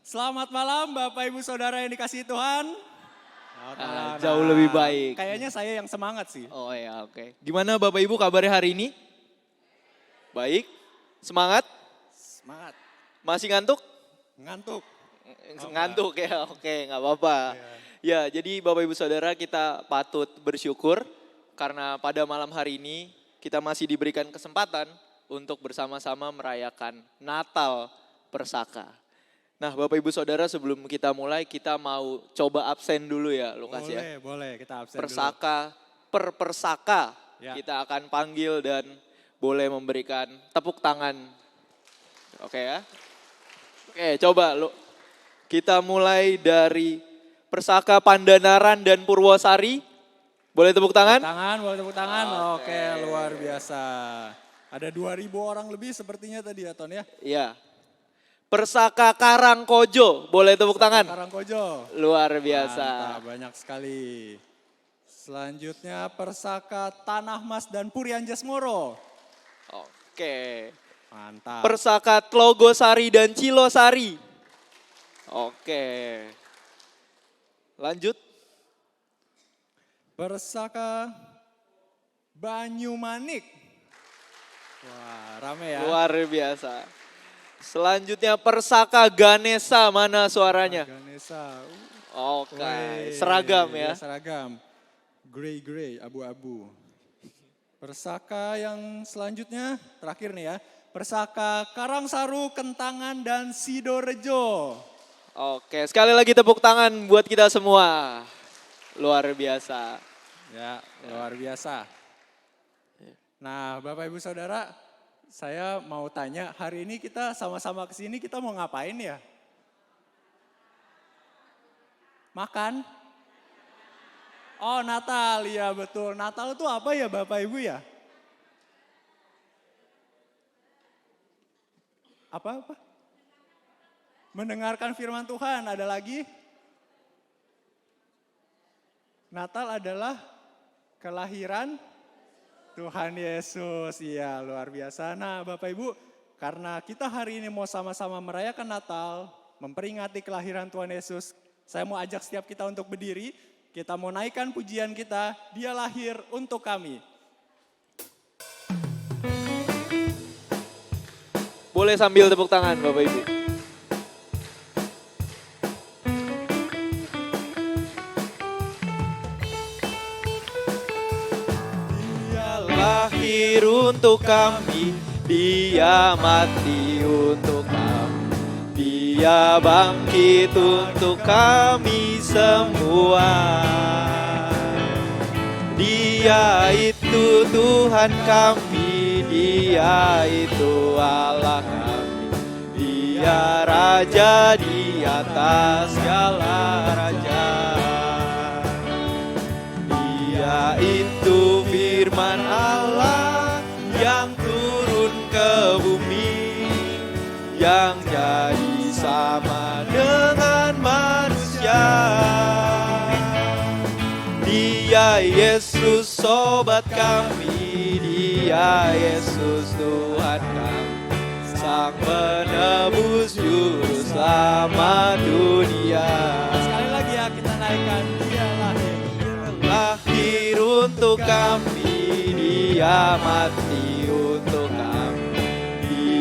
Selamat malam Bapak Ibu Saudara yang dikasihi Tuhan. Jauh lebih baik. Kayaknya saya yang semangat sih. Oh ya, oke. Gimana Bapak Ibu kabarnya hari ini? Baik? Semangat? Semangat. Masih ngantuk? Ngantuk. Ngantuk ya, oke nggak apa-apa. Ya, jadi Bapak Ibu Saudara kita patut bersyukur karena pada malam hari ini kita masih diberikan kesempatan untuk bersama-sama merayakan Natal Persaka. Nah Bapak Ibu Saudara sebelum kita mulai kita mau coba absen dulu ya Lukas ya. Boleh kita absen Persaka, per Persaka Ya. kita akan panggil dan boleh memberikan tepuk tangan. Oke ya. Oke coba kita mulai dari Persaka Pandanaran dan Purwosari. Boleh tepuk tangan? Boleh tepuk tangan. Oke. Oke, luar biasa. Ada 2.000 orang lebih sepertinya tadi ya Ton ya. Iya. Persaka Karangkojo, boleh tepuk tangan? Karangkojo. Luar biasa. Mantap, banyak sekali. Selanjutnya Persaka Tanah Mas dan Purianjas Moro. Oke. Mantap. Persaka Tlogosari dan Cilosari. Oke. Lanjut. Persaka Banyumanik. Wah, rame ya. Luar biasa. Selanjutnya Persaka Ganesa, mana suaranya? Ganesha. Oke, Wey, seragam ya. Seragam. Grey, abu-abu. Persaka yang selanjutnya, terakhir nih ya. Persaka Karangsaru, Kentangan, dan Sidorejo. Oke, sekali lagi tepuk tangan buat kita semua. Luar biasa. Ya, luar biasa. Nah, Bapak Ibu Saudara, saya mau tanya, hari ini kita sama-sama kesini, kita mau ngapain ya? Makan? Oh, Natal, ya betul. Natal itu apa ya Bapak Ibu ya? Apa? Mendengarkan firman Tuhan, ada lagi? Natal adalah kelahiran Tuhan Yesus, iya luar biasa. Nah Bapak Ibu, karena kita hari ini mau sama-sama merayakan Natal, memperingati kelahiran Tuhan Yesus, saya mau ajak setiap kita untuk berdiri, kita mau naikkan pujian kita, Dia lahir untuk kami. Boleh sambil tepuk tangan Bapak Ibu. Lahir untuk kami, Dia mati untuk kami, Dia bangkit untuk kami semua. Dia itu Tuhan kami, Dia itu Allah kami, Dia Raja di atas segala raja. Dia itu firman Allah yang turun ke bumi, yang jadi sama dengan manusia. Dia Yesus sobat kami, Dia Yesus Tuhan kami, Sang penebus juru selamat dunia. Sekali lagi ya kita naikkan, Dia lahir untuk kami, Dia mati untuk kami,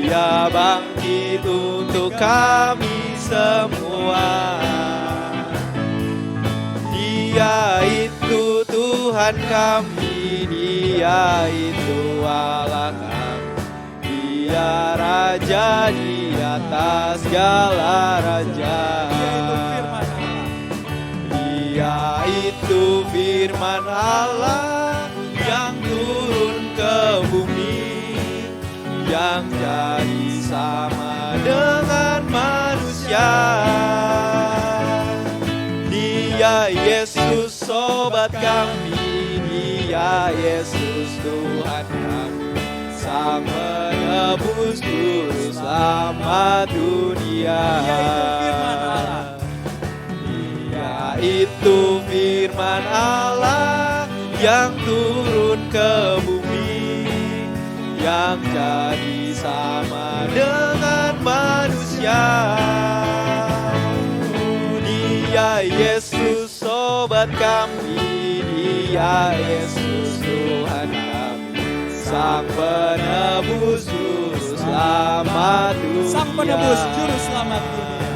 Dia bangkit untuk kami semua. Dia itu Tuhan kami, Dia itu Allah kami, Dia Raja di atas segala raja. Dia itu firman Allah yang turun ke bumi, yang jadi sama dengan manusia. Dia Yesus sobat kami, Dia Yesus Tuhan kami, Sang penebus juru selamat dunia. Itu firman Allah yang turun ke bumi, yang jadi sama dengan manusia. buat kami, Dia Yesus Tuhan kami, Sang penebus juru selamat dunia. Sang penebus juru selamat dunia.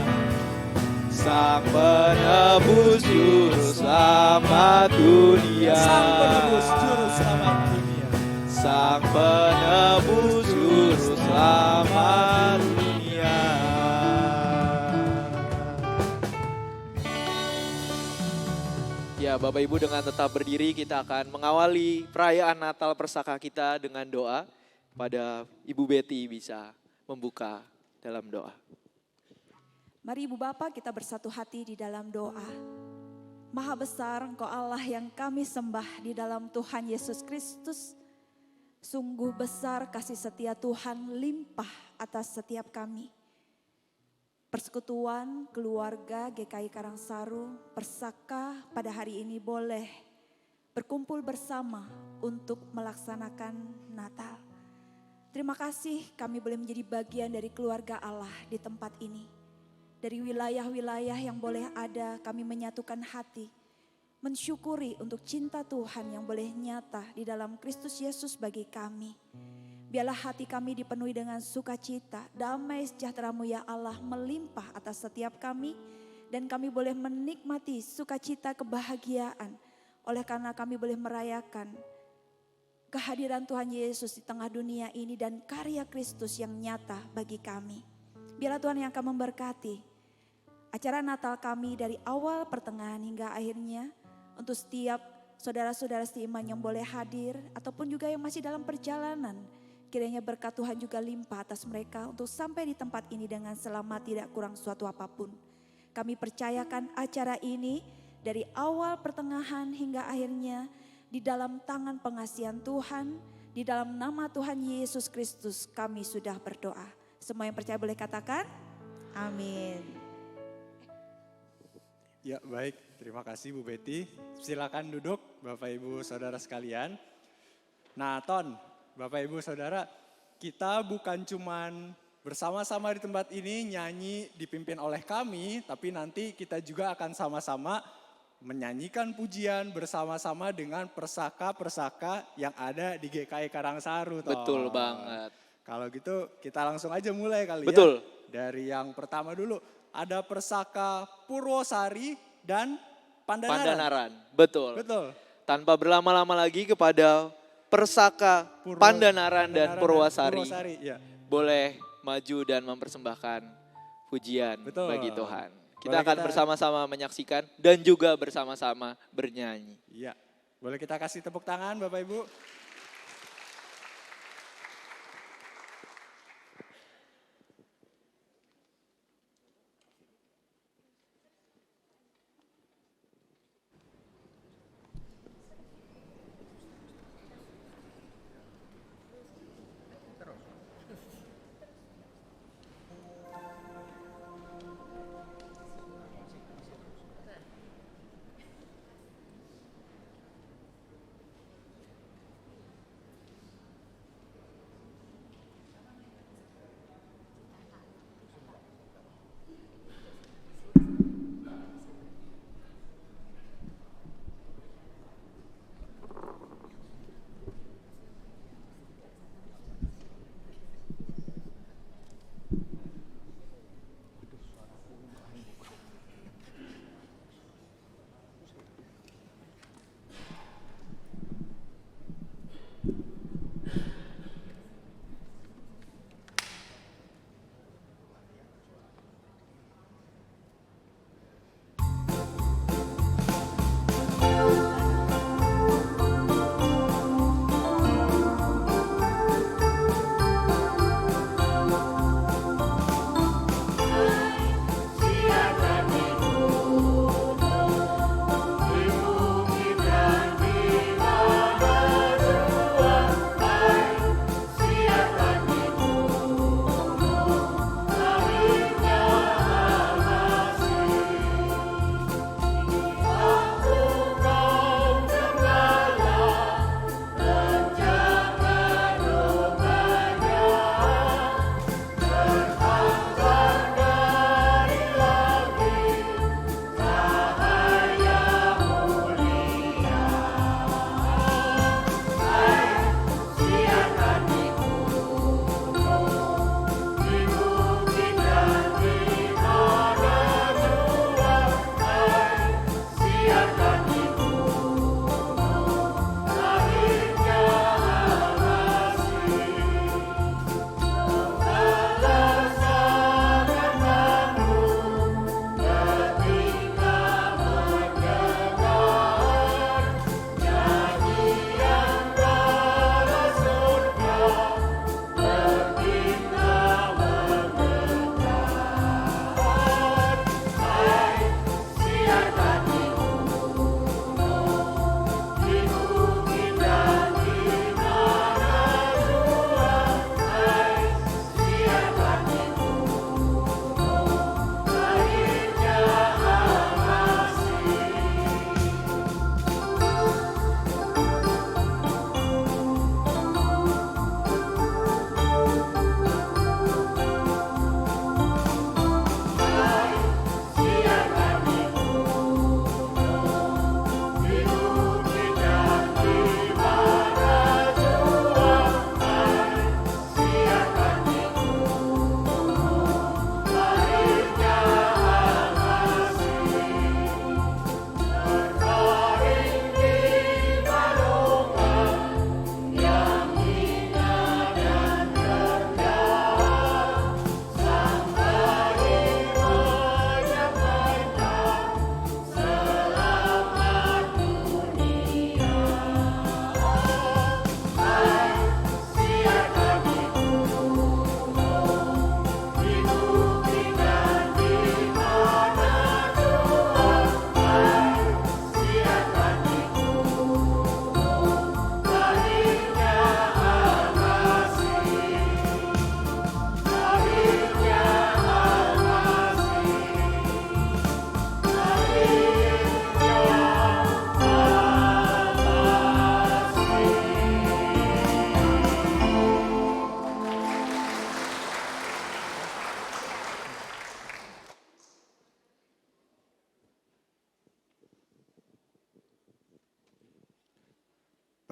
Sang penebus juru selamat dunia. Sang penebus juru selamat dunia. Sang penebus juru selamat dunia. Ya, Bapak Ibu, dengan tetap berdiri kita akan mengawali perayaan Natal Persaka kita dengan doa. Pada Ibu Betty bisa membuka dalam doa. Mari Ibu Bapa kita bersatu hati di dalam doa. Maha besar Engkau Allah yang kami sembah di dalam Tuhan Yesus Kristus. Sungguh besar kasih setia Tuhan limpah atas setiap kami. Persekutuan keluarga GKI Karangsaru Persaka pada hari ini boleh berkumpul bersama untuk melaksanakan Natal. Terima kasih kami boleh menjadi bagian dari keluarga Allah di tempat ini. Dari wilayah-wilayah yang boleh ada, kami menyatukan hati, mensyukuri untuk cinta Tuhan yang boleh nyata di dalam Kristus Yesus bagi kami. Biarlah hati kami dipenuhi dengan sukacita, damai sejahtera-Mu ya Allah melimpah atas setiap kami, dan kami boleh menikmati sukacita kebahagiaan, oleh karena kami boleh merayakan kehadiran Tuhan Yesus di tengah dunia ini dan karya Kristus yang nyata bagi kami. Biarlah Tuhan yang akan memberkati acara Natal kami dari awal, pertengahan hingga akhirnya. Untuk setiap saudara-saudara seiman yang boleh hadir ataupun juga yang masih dalam perjalanan. Kiranya berkat Tuhan juga limpah atas mereka untuk sampai di tempat ini dengan selamat, tidak kurang suatu apapun. Kami percayakan acara ini dari awal, pertengahan hingga akhirnya di dalam tangan pengasihan Tuhan. Di dalam nama Tuhan Yesus Kristus kami sudah berdoa. Semua yang percaya boleh katakan amin. Ya baik, terima kasih Bu Betty. Silakan duduk Bapak Ibu Saudara sekalian. Nah Ton, Bapak Ibu Saudara, kita bukan cuman bersama-sama di tempat ini nyanyi dipimpin oleh kami, tapi nanti kita juga akan sama-sama menyanyikan pujian bersama-sama dengan persaka-persaka yang ada di GKI Karangsaru. Ton. Betul banget. Kalau gitu kita langsung aja mulai kali Betul. ya. Dari yang pertama dulu. Ada Persaka Purwosari dan Pandanaran. Pandanaran, betul. Betul. Tanpa berlama-lama lagi kepada Persaka Pandanaran dan Purwosari. Ya. Boleh maju dan mempersembahkan pujian Betul. bagi Tuhan. Kita Boleh akan kita- bersama-sama menyaksikan dan juga bersama-sama bernyanyi. Iya. Boleh kita kasih tepuk tangan Bapak Ibu?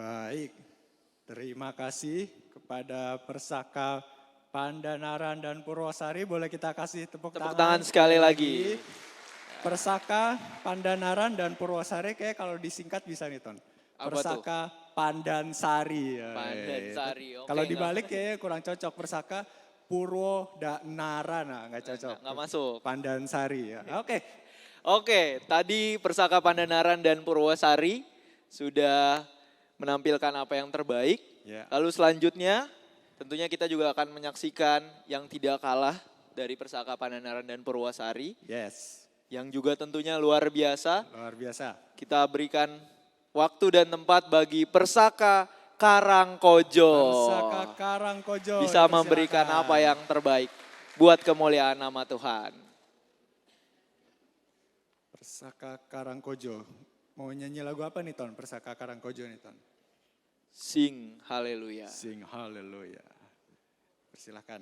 Baik, terima kasih kepada Persaka Pandanaran dan Purwosari. Boleh kita kasih tepuk Tangan sekali lagi. Persaka Pandanaran dan Purwosari kayak kalau disingkat bisa nih Ton. Apa Persaka Pandansari. Pandansari, oke, Kalau nggak- dibalik kayaknya kurang cocok. Persaka Purwodanaran, nggak cocok. Nggak masuk. Pandansari ya. Oke. Oke, tadi Persaka Pandanaran dan Purwosari sudah menampilkan apa yang terbaik. Ya. Lalu selanjutnya tentunya kita juga akan menyaksikan yang tidak kalah dari Persaka Pandanaran dan Purwosari. Yes. Yang juga tentunya luar biasa. Luar biasa. Kita berikan waktu dan tempat bagi Persaka Karangkojo. Persaka Karangkojo. Bisa dipersilakan. memberikan apa yang terbaik buat kemuliaan nama Tuhan. Persaka Karangkojo. Mau nyanyi lagu apa nih Ton? Persaka Karangkojo nih Ton. Sing haleluya. Sing haleluya. Persilahkan.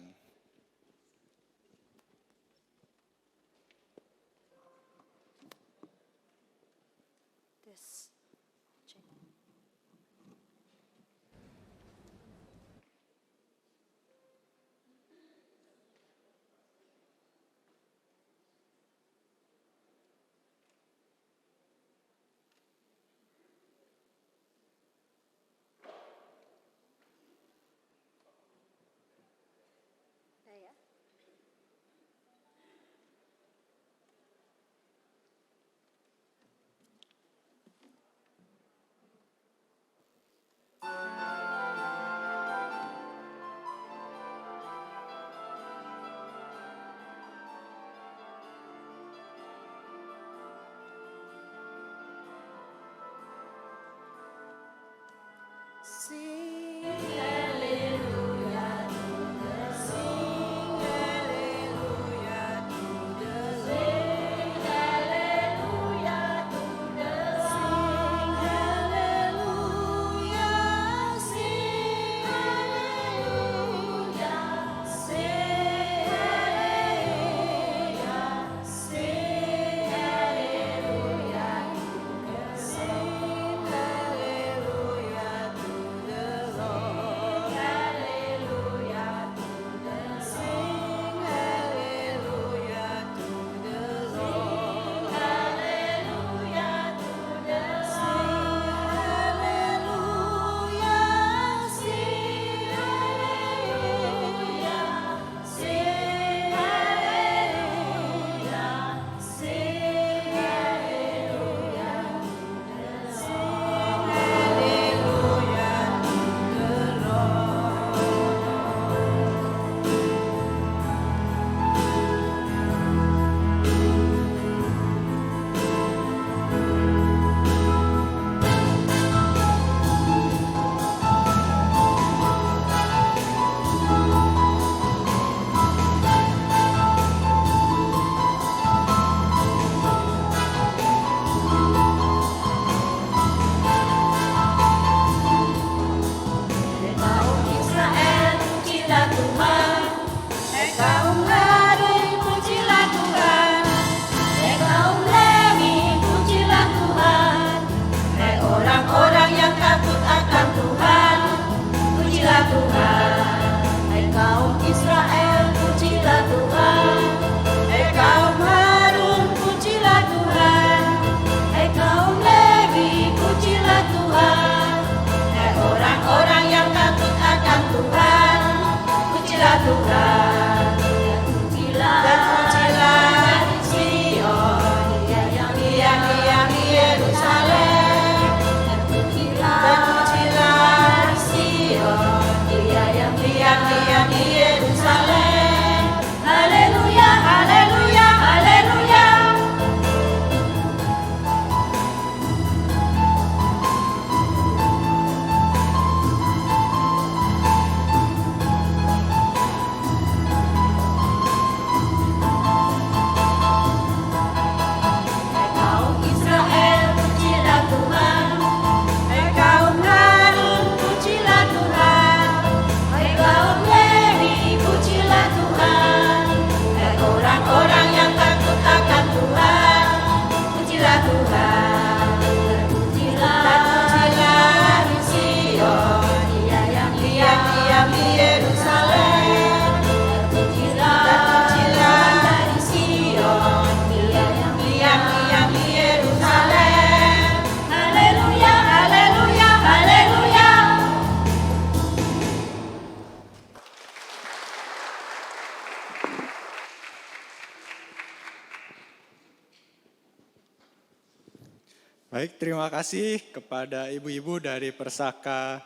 Baik, terima kasih kepada ibu-ibu dari Persaka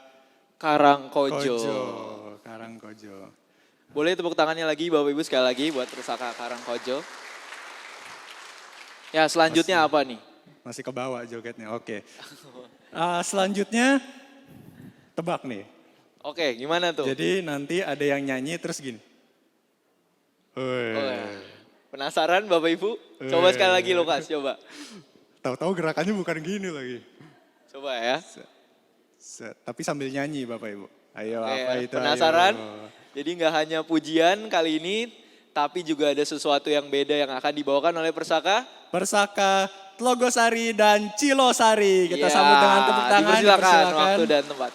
Karangkojo. Karangkojo. Boleh tepuk tangannya lagi Bapak Ibu sekali lagi buat Persaka Karangkojo. Ya selanjutnya apa nih? Masih ke bawah jogetnya, oke. Selanjutnya, tebak nih. Oke, gimana tuh? Jadi nanti ada yang nyanyi terus gini. Oh, ya. Penasaran Bapak Ibu? Coba sekali lagi Lukas, coba. Tahu-tahu gerakannya bukan gini lagi. Coba ya. Tapi sambil nyanyi Bapak Ibu. Ayo, Oke, apa itu? penasaran? Ayo. Jadi nggak hanya pujian kali ini, tapi juga ada sesuatu yang beda yang akan dibawakan oleh Persaka. Persaka, Tlogosari dan Cilosari. Kita Ya, sambut dengan tepuk tangan. dipersilakan waktu dan tempat.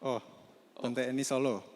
Oh, Tante Eni solo.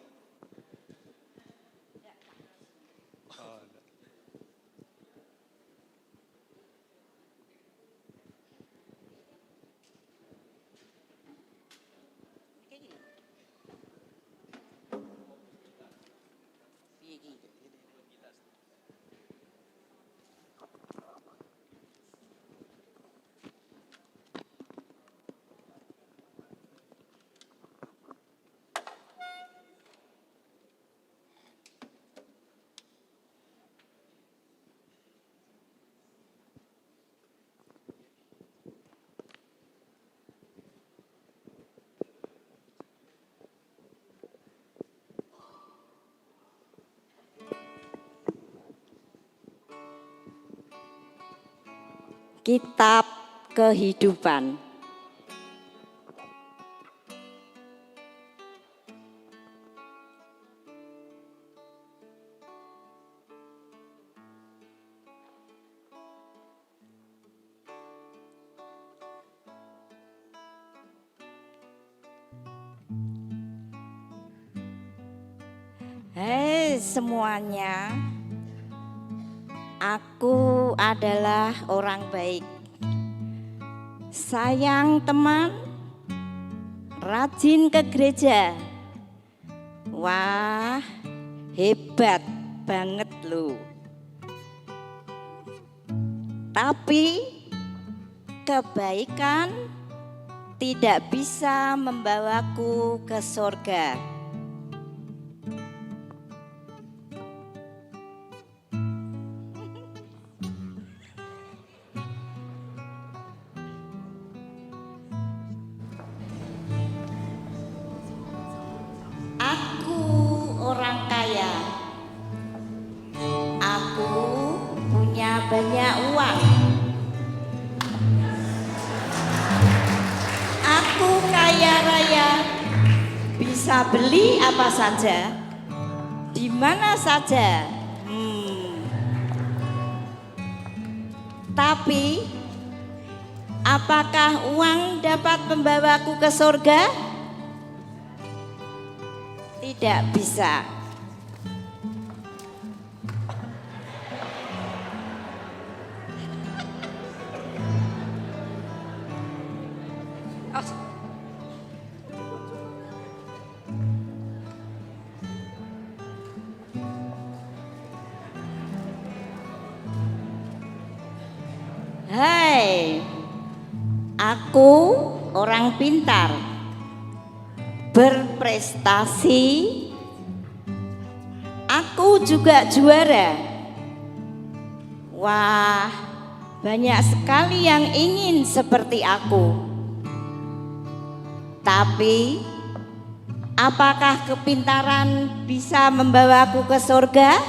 Kitab Kehidupan. Hai semuanya, aku adalah orang baik. Sayang teman, rajin ke gereja. Wah, hebat banget lu. Tapi kebaikan tidak bisa membawaku ke surga. Aku orang kaya. Aku punya banyak uang. Aku kaya raya. Bisa beli apa saja, di mana saja. Tapi apakah uang dapat membawaku ke surga? Tidak bisa. Hai, aku orang pintar, berprestasi, aku juga juara. Wah, banyak sekali yang ingin seperti aku. Tapi, apakah kepintaran bisa membawaku ke surga?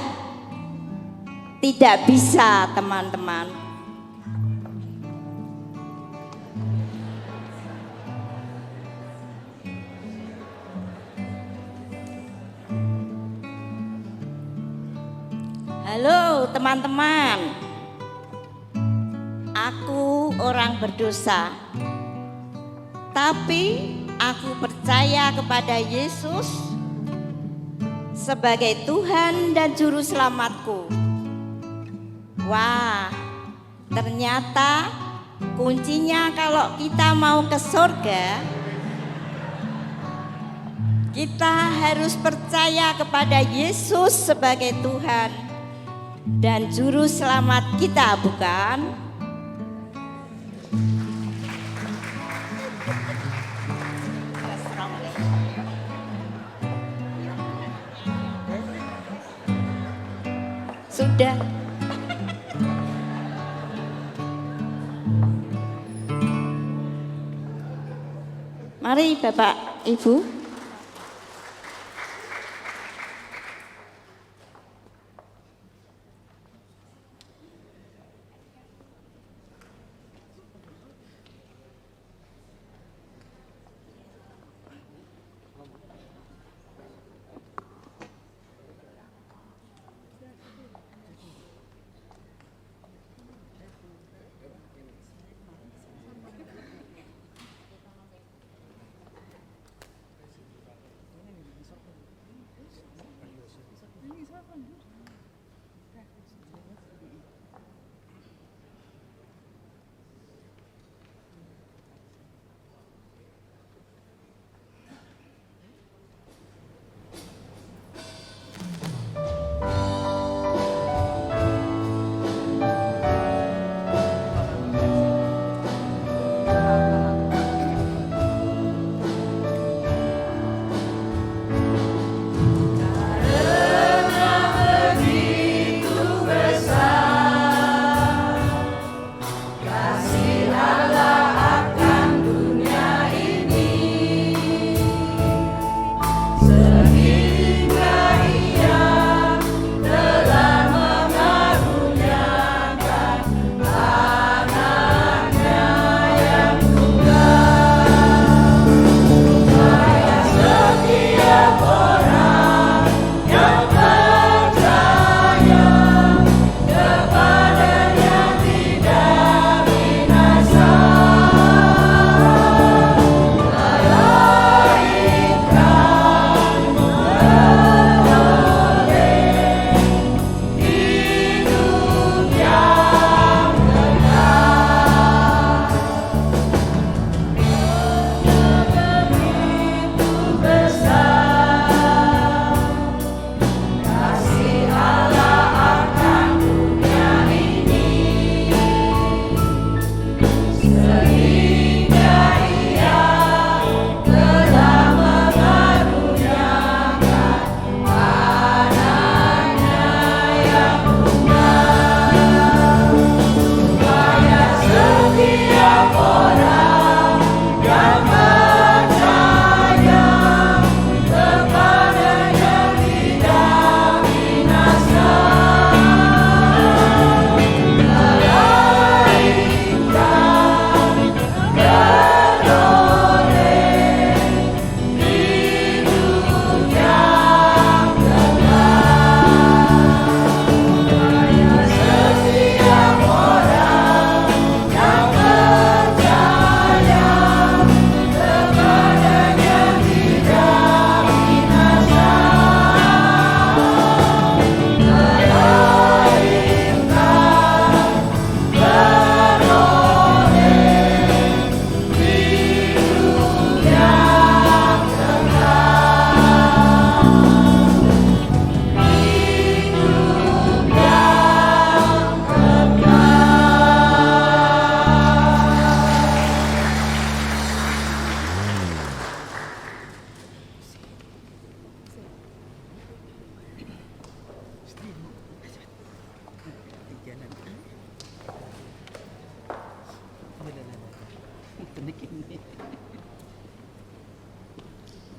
Tidak bisa, teman-teman. Halo teman-teman, aku orang berdosa, tapi aku percaya kepada Yesus sebagai Tuhan dan Juru Selamatku. Wah, ternyata kuncinya kalau kita mau ke surga, Kita harus percaya kepada Yesus sebagai Tuhan dan Juru Selamat kita, bukan? Sudah. Mari Bapak Ibu.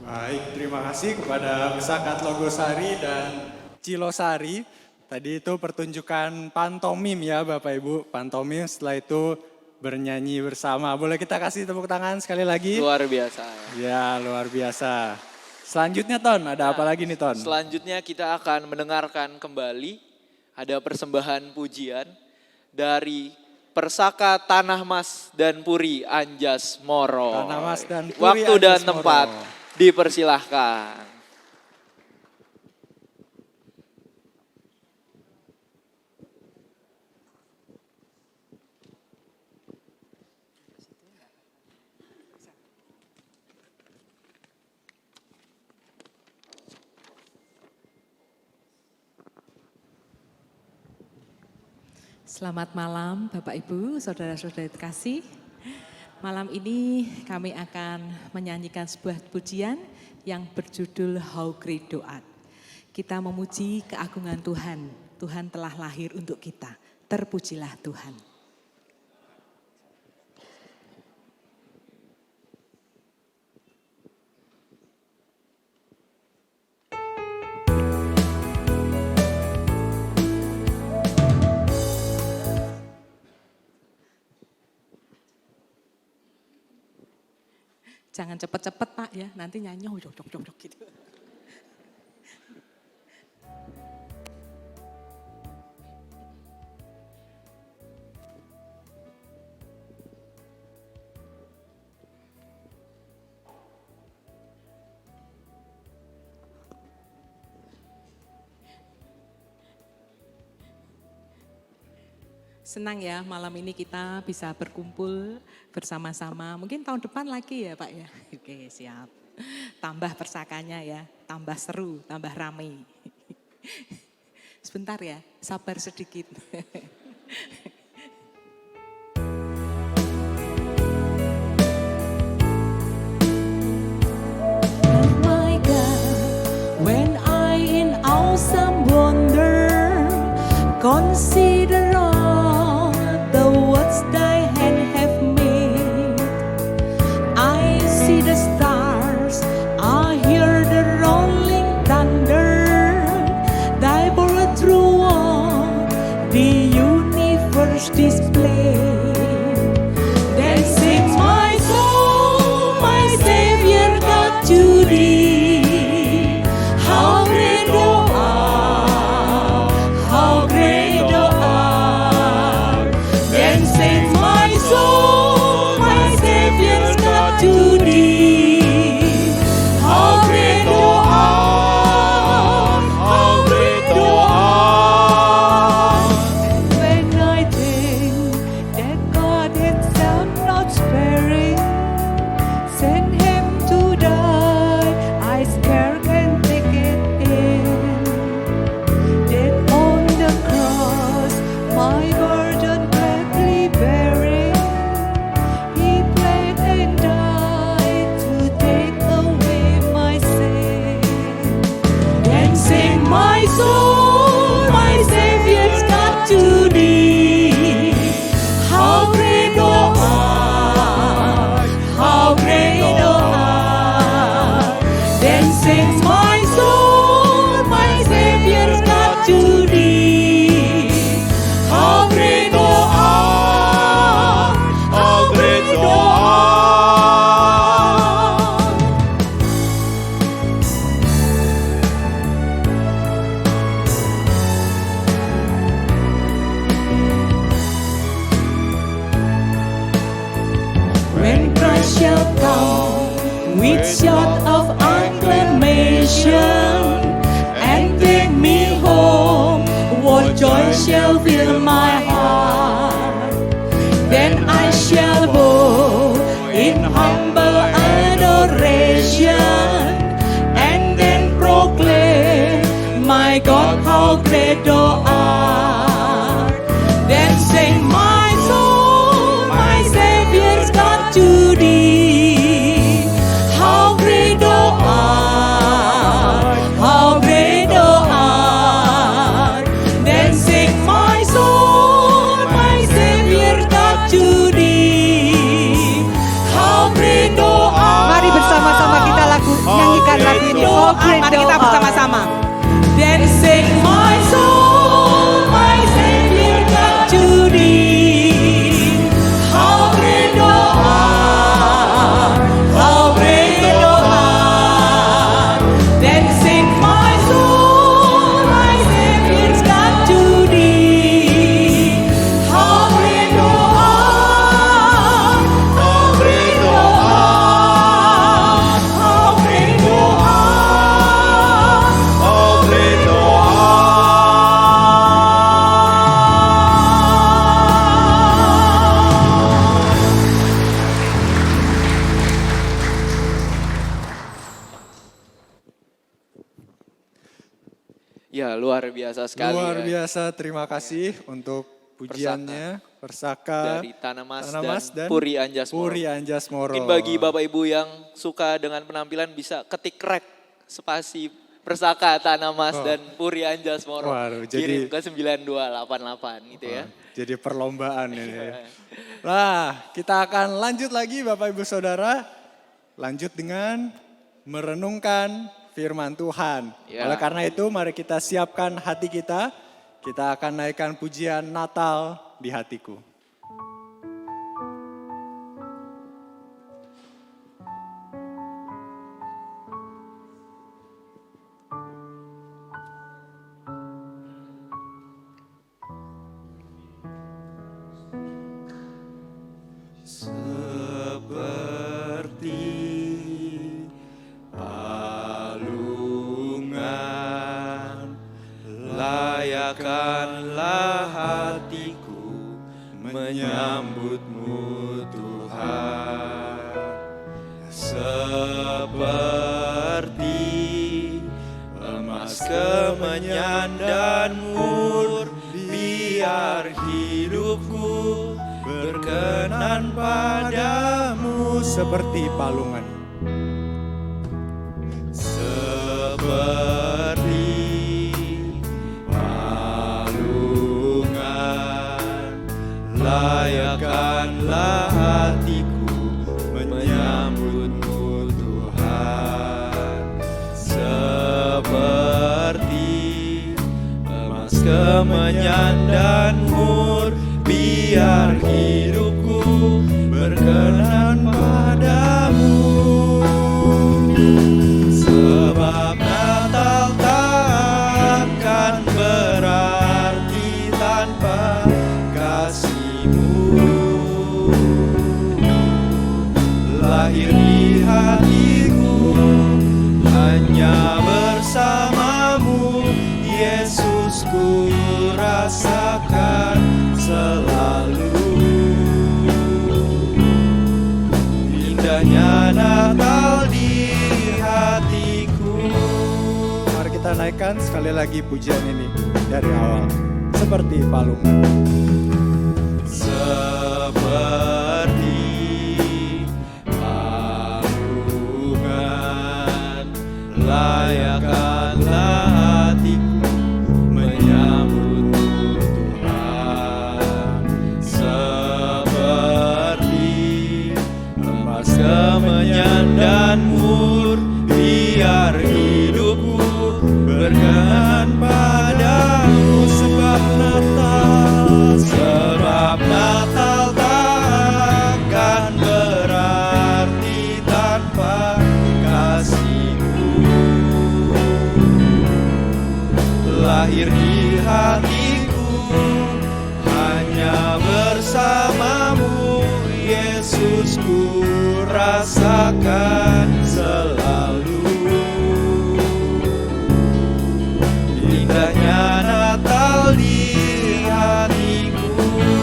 Baik, terima kasih kepada Pesakat Logosari dan Cilosari. Tadi itu pertunjukan pantomim ya Bapak Ibu, pantomim setelah itu bernyanyi bersama. Boleh kita kasih tepuk tangan sekali lagi? Luar biasa. Ya, luar biasa. Selanjutnya Ton, ada apa lagi nih Ton? Selanjutnya kita akan mendengarkan kembali ada persembahan pujian dari Persaka Tanah Mas dan Puri Anjas Moro. Tanah Mas dan Puri Waktu dan Anjas Moro. tempat dipersilahkan. Selamat malam Bapak Ibu, saudara-saudara terkasih. Malam ini kami akan menyanyikan sebuah pujian yang berjudul How Great Thou Art. Kita memuji keagungan Tuhan. Tuhan telah lahir untuk kita. Terpujilah Tuhan. Jangan cepet-cepet Pak ya, nanti nyanyi jok gitu. Senang ya malam ini kita bisa berkumpul bersama-sama. Mungkin tahun depan lagi ya Pak ya. Oke siap. Tambah persakanya ya, tambah seru, tambah rame. Sebentar ya, sabar sedikit. Oh my God, when I in awesome wonder consider all the words thy hand have made. I see the stars, I hear the rolling thunder. Thy power through all the universe display. Then sings my soul, my Savior God to thee. How great thou art, how great thou art. Then sings my soul, my Savior God to thee. How great thou art, how great thou art. And when I think that God himself not sparing, sent him to die, I scarce can take it in. That on the cross, my burden gladly bearing, he bled and died to take away my sin. Then sing my soul, my Savior's God to thee. How great thou art, how great thou art. Then sings my soul, my Savior's God to thee. How great thou art, how great thou art. When Christ shall come with shout of acclamation and take me home, what joy shall fill my heart. Then I shall bow in humble adoration and then proclaim, my God, how great thou art. Then sing my soul, my Savior's God to thee. How great thou art, how great thou art. Then sing my soul, my Savior's God to thee. How great thou art. Mari bersama-sama kita nyanyikan lagu ini. Oh, mari kita bersama-sama. Then sing my soul, my Savior God to thee. How great thou art, how great thou art. Then sing my soul, my Savior God to thee. How great thou art, how great thou art, how great thou art, how great thou art. Ya luar biasa sekali Luar ya. biasa, terima kasih untuk pujiannya Persaka dari Tanamas dan dan Puri Anjas Moro. Puri Anjas Moro. Mungkin bagi Bapak Ibu yang suka dengan penampilan bisa ketik rek spasi Persaka Tanamas dan Puri Anjas Moro. Waduh, Kirim ke 9288 gitu ya. Jadi perlombaan ini. Nah, kita akan lanjut lagi Bapak Ibu Saudara. Lanjut dengan merenungkan firman Tuhan. Ya. Oleh karena itu mari kita siapkan hati kita. Kita akan naikkan pujian Natal di hatiku. Seperti palungan layakkanlah hatiku menyambutmu Tuhan. Seperti emas kemenyan dan mur, biar hidupku berkenan padamu. Seperti palungan. Seperti palungan, layakkanlah hatiku menyambutmu Tuhan. Seperti emas kemenyan dan mur, biar hidupku berkenan padamu. Sebab Natal takkan berarti tanpa kasih-Mu. Lahir di hatiku hanya bersama-Mu, Yesus, ku rasakan selalu. Indahnya Natal di hatiku. Mari kita naikkan sekali lagi pujian ini dari awal. Seperti palungan. Seperti palungan, layakkanlah hatiku menyambutmu Tuhan. Seperti emas kemenyan dan mur, biar hidupku berkenan padamu. Sebab Natal takkan berarti tanpa kasih-Mu. Lahir di hatiku hanya bersama-Mu, Yesus, ku rasakan selalu. Indahnya Natal di hatiku.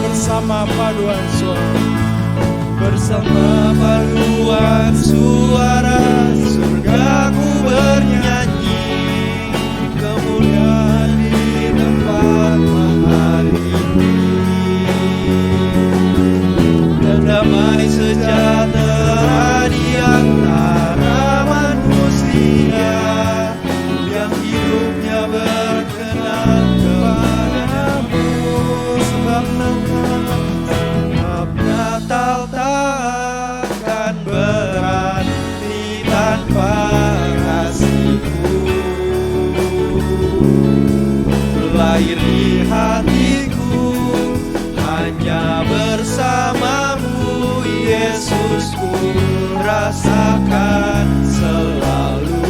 Bersama paduan suara, bersama paduan suara, surgaku bernyanyi. Kemuliaan di tempat mahal ini, dan damai sejahtera di antara manusia yang hidupnya berkenan kepadamu. Sebab Natal takkan berarti tanpa kasih-Mu. Lahir di hatiku hanya bersama-Mu, Yesus, ku rasakan selalu.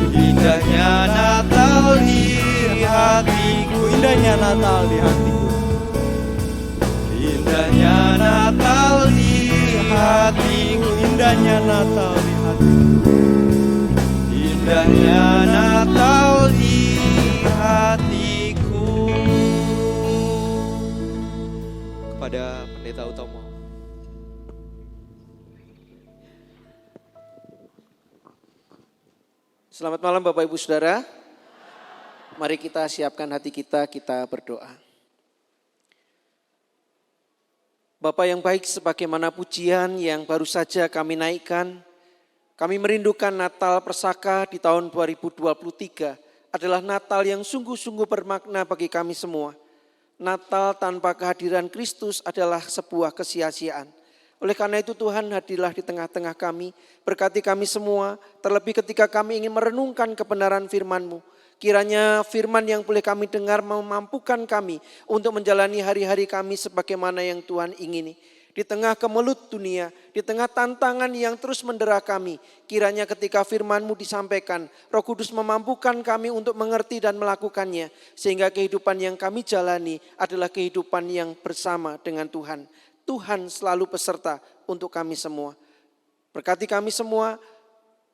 Indahnya Natal di hatiku. Indahnya Natal di hatiku. Indahnya Natal di hatiku. Indahnya Natal di hatiku. Indahnya Natal di hatiku. Kepada Pendeta Utomo. Selamat malam Bapak Ibu Saudara. Mari kita siapkan hati kita berdoa. Bapa yang baik, sebagaimana pujian yang baru saja kami naikkan, kami merindukan Natal Persaka di tahun 2023 adalah Natal yang sungguh-sungguh bermakna bagi kami semua. Natal tanpa kehadiran Kristus adalah sebuah kesia-siaan. Oleh karena itu Tuhan, hadirlah di tengah-tengah kami, berkati kami semua, terlebih ketika kami ingin merenungkan kebenaran firman-Mu. Kiranya firman yang boleh kami dengar memampukan kami untuk menjalani hari-hari kami sebagaimana yang Tuhan ingini. Di tengah kemelut dunia, di tengah tantangan yang terus mendera kami, kiranya ketika firman-Mu disampaikan, Roh Kudus memampukan kami untuk mengerti dan melakukannya, sehingga kehidupan yang kami jalani adalah kehidupan yang bersama dengan Tuhan. Tuhan selalu peserta untuk kami semua. Berkati kami semua,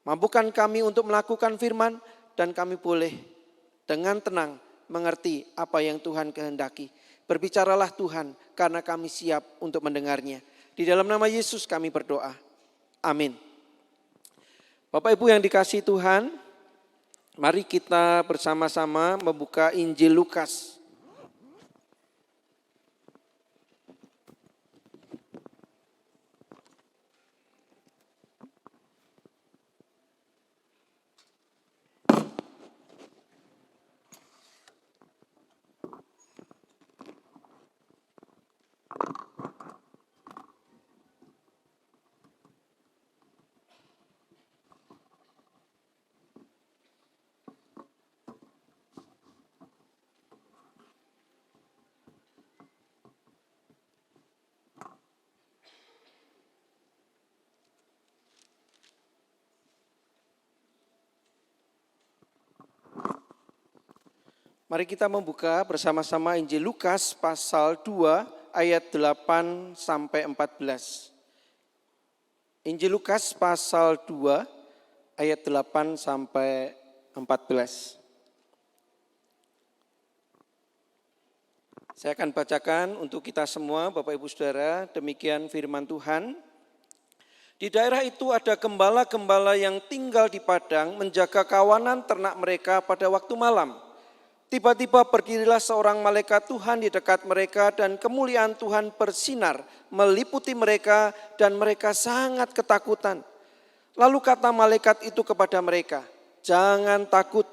mampukan kami untuk melakukan firman, dan kami boleh dengan tenang mengerti apa yang Tuhan kehendaki. Berbicaralah Tuhan, karena kami siap untuk mendengarnya. Di dalam nama Yesus kami berdoa. Amin. Bapak Ibu yang dikasihi Tuhan, mari kita bersama-sama membuka Injil Lukas. Mari kita membuka bersama-sama Injil Lukas pasal 2 ayat 8 sampai 14. Injil Lukas pasal 2 ayat 8 sampai 14. Saya akan bacakan untuk kita semua, Bapak Ibu Saudara, demikian firman Tuhan. Di daerah itu ada gembala-gembala yang tinggal di padang menjaga kawanan ternak mereka pada waktu malam. Tiba-tiba berdirilah seorang malaikat Tuhan di dekat mereka dan kemuliaan Tuhan bersinar meliputi mereka dan mereka sangat ketakutan. Lalu kata malaikat itu kepada mereka, "Jangan takut,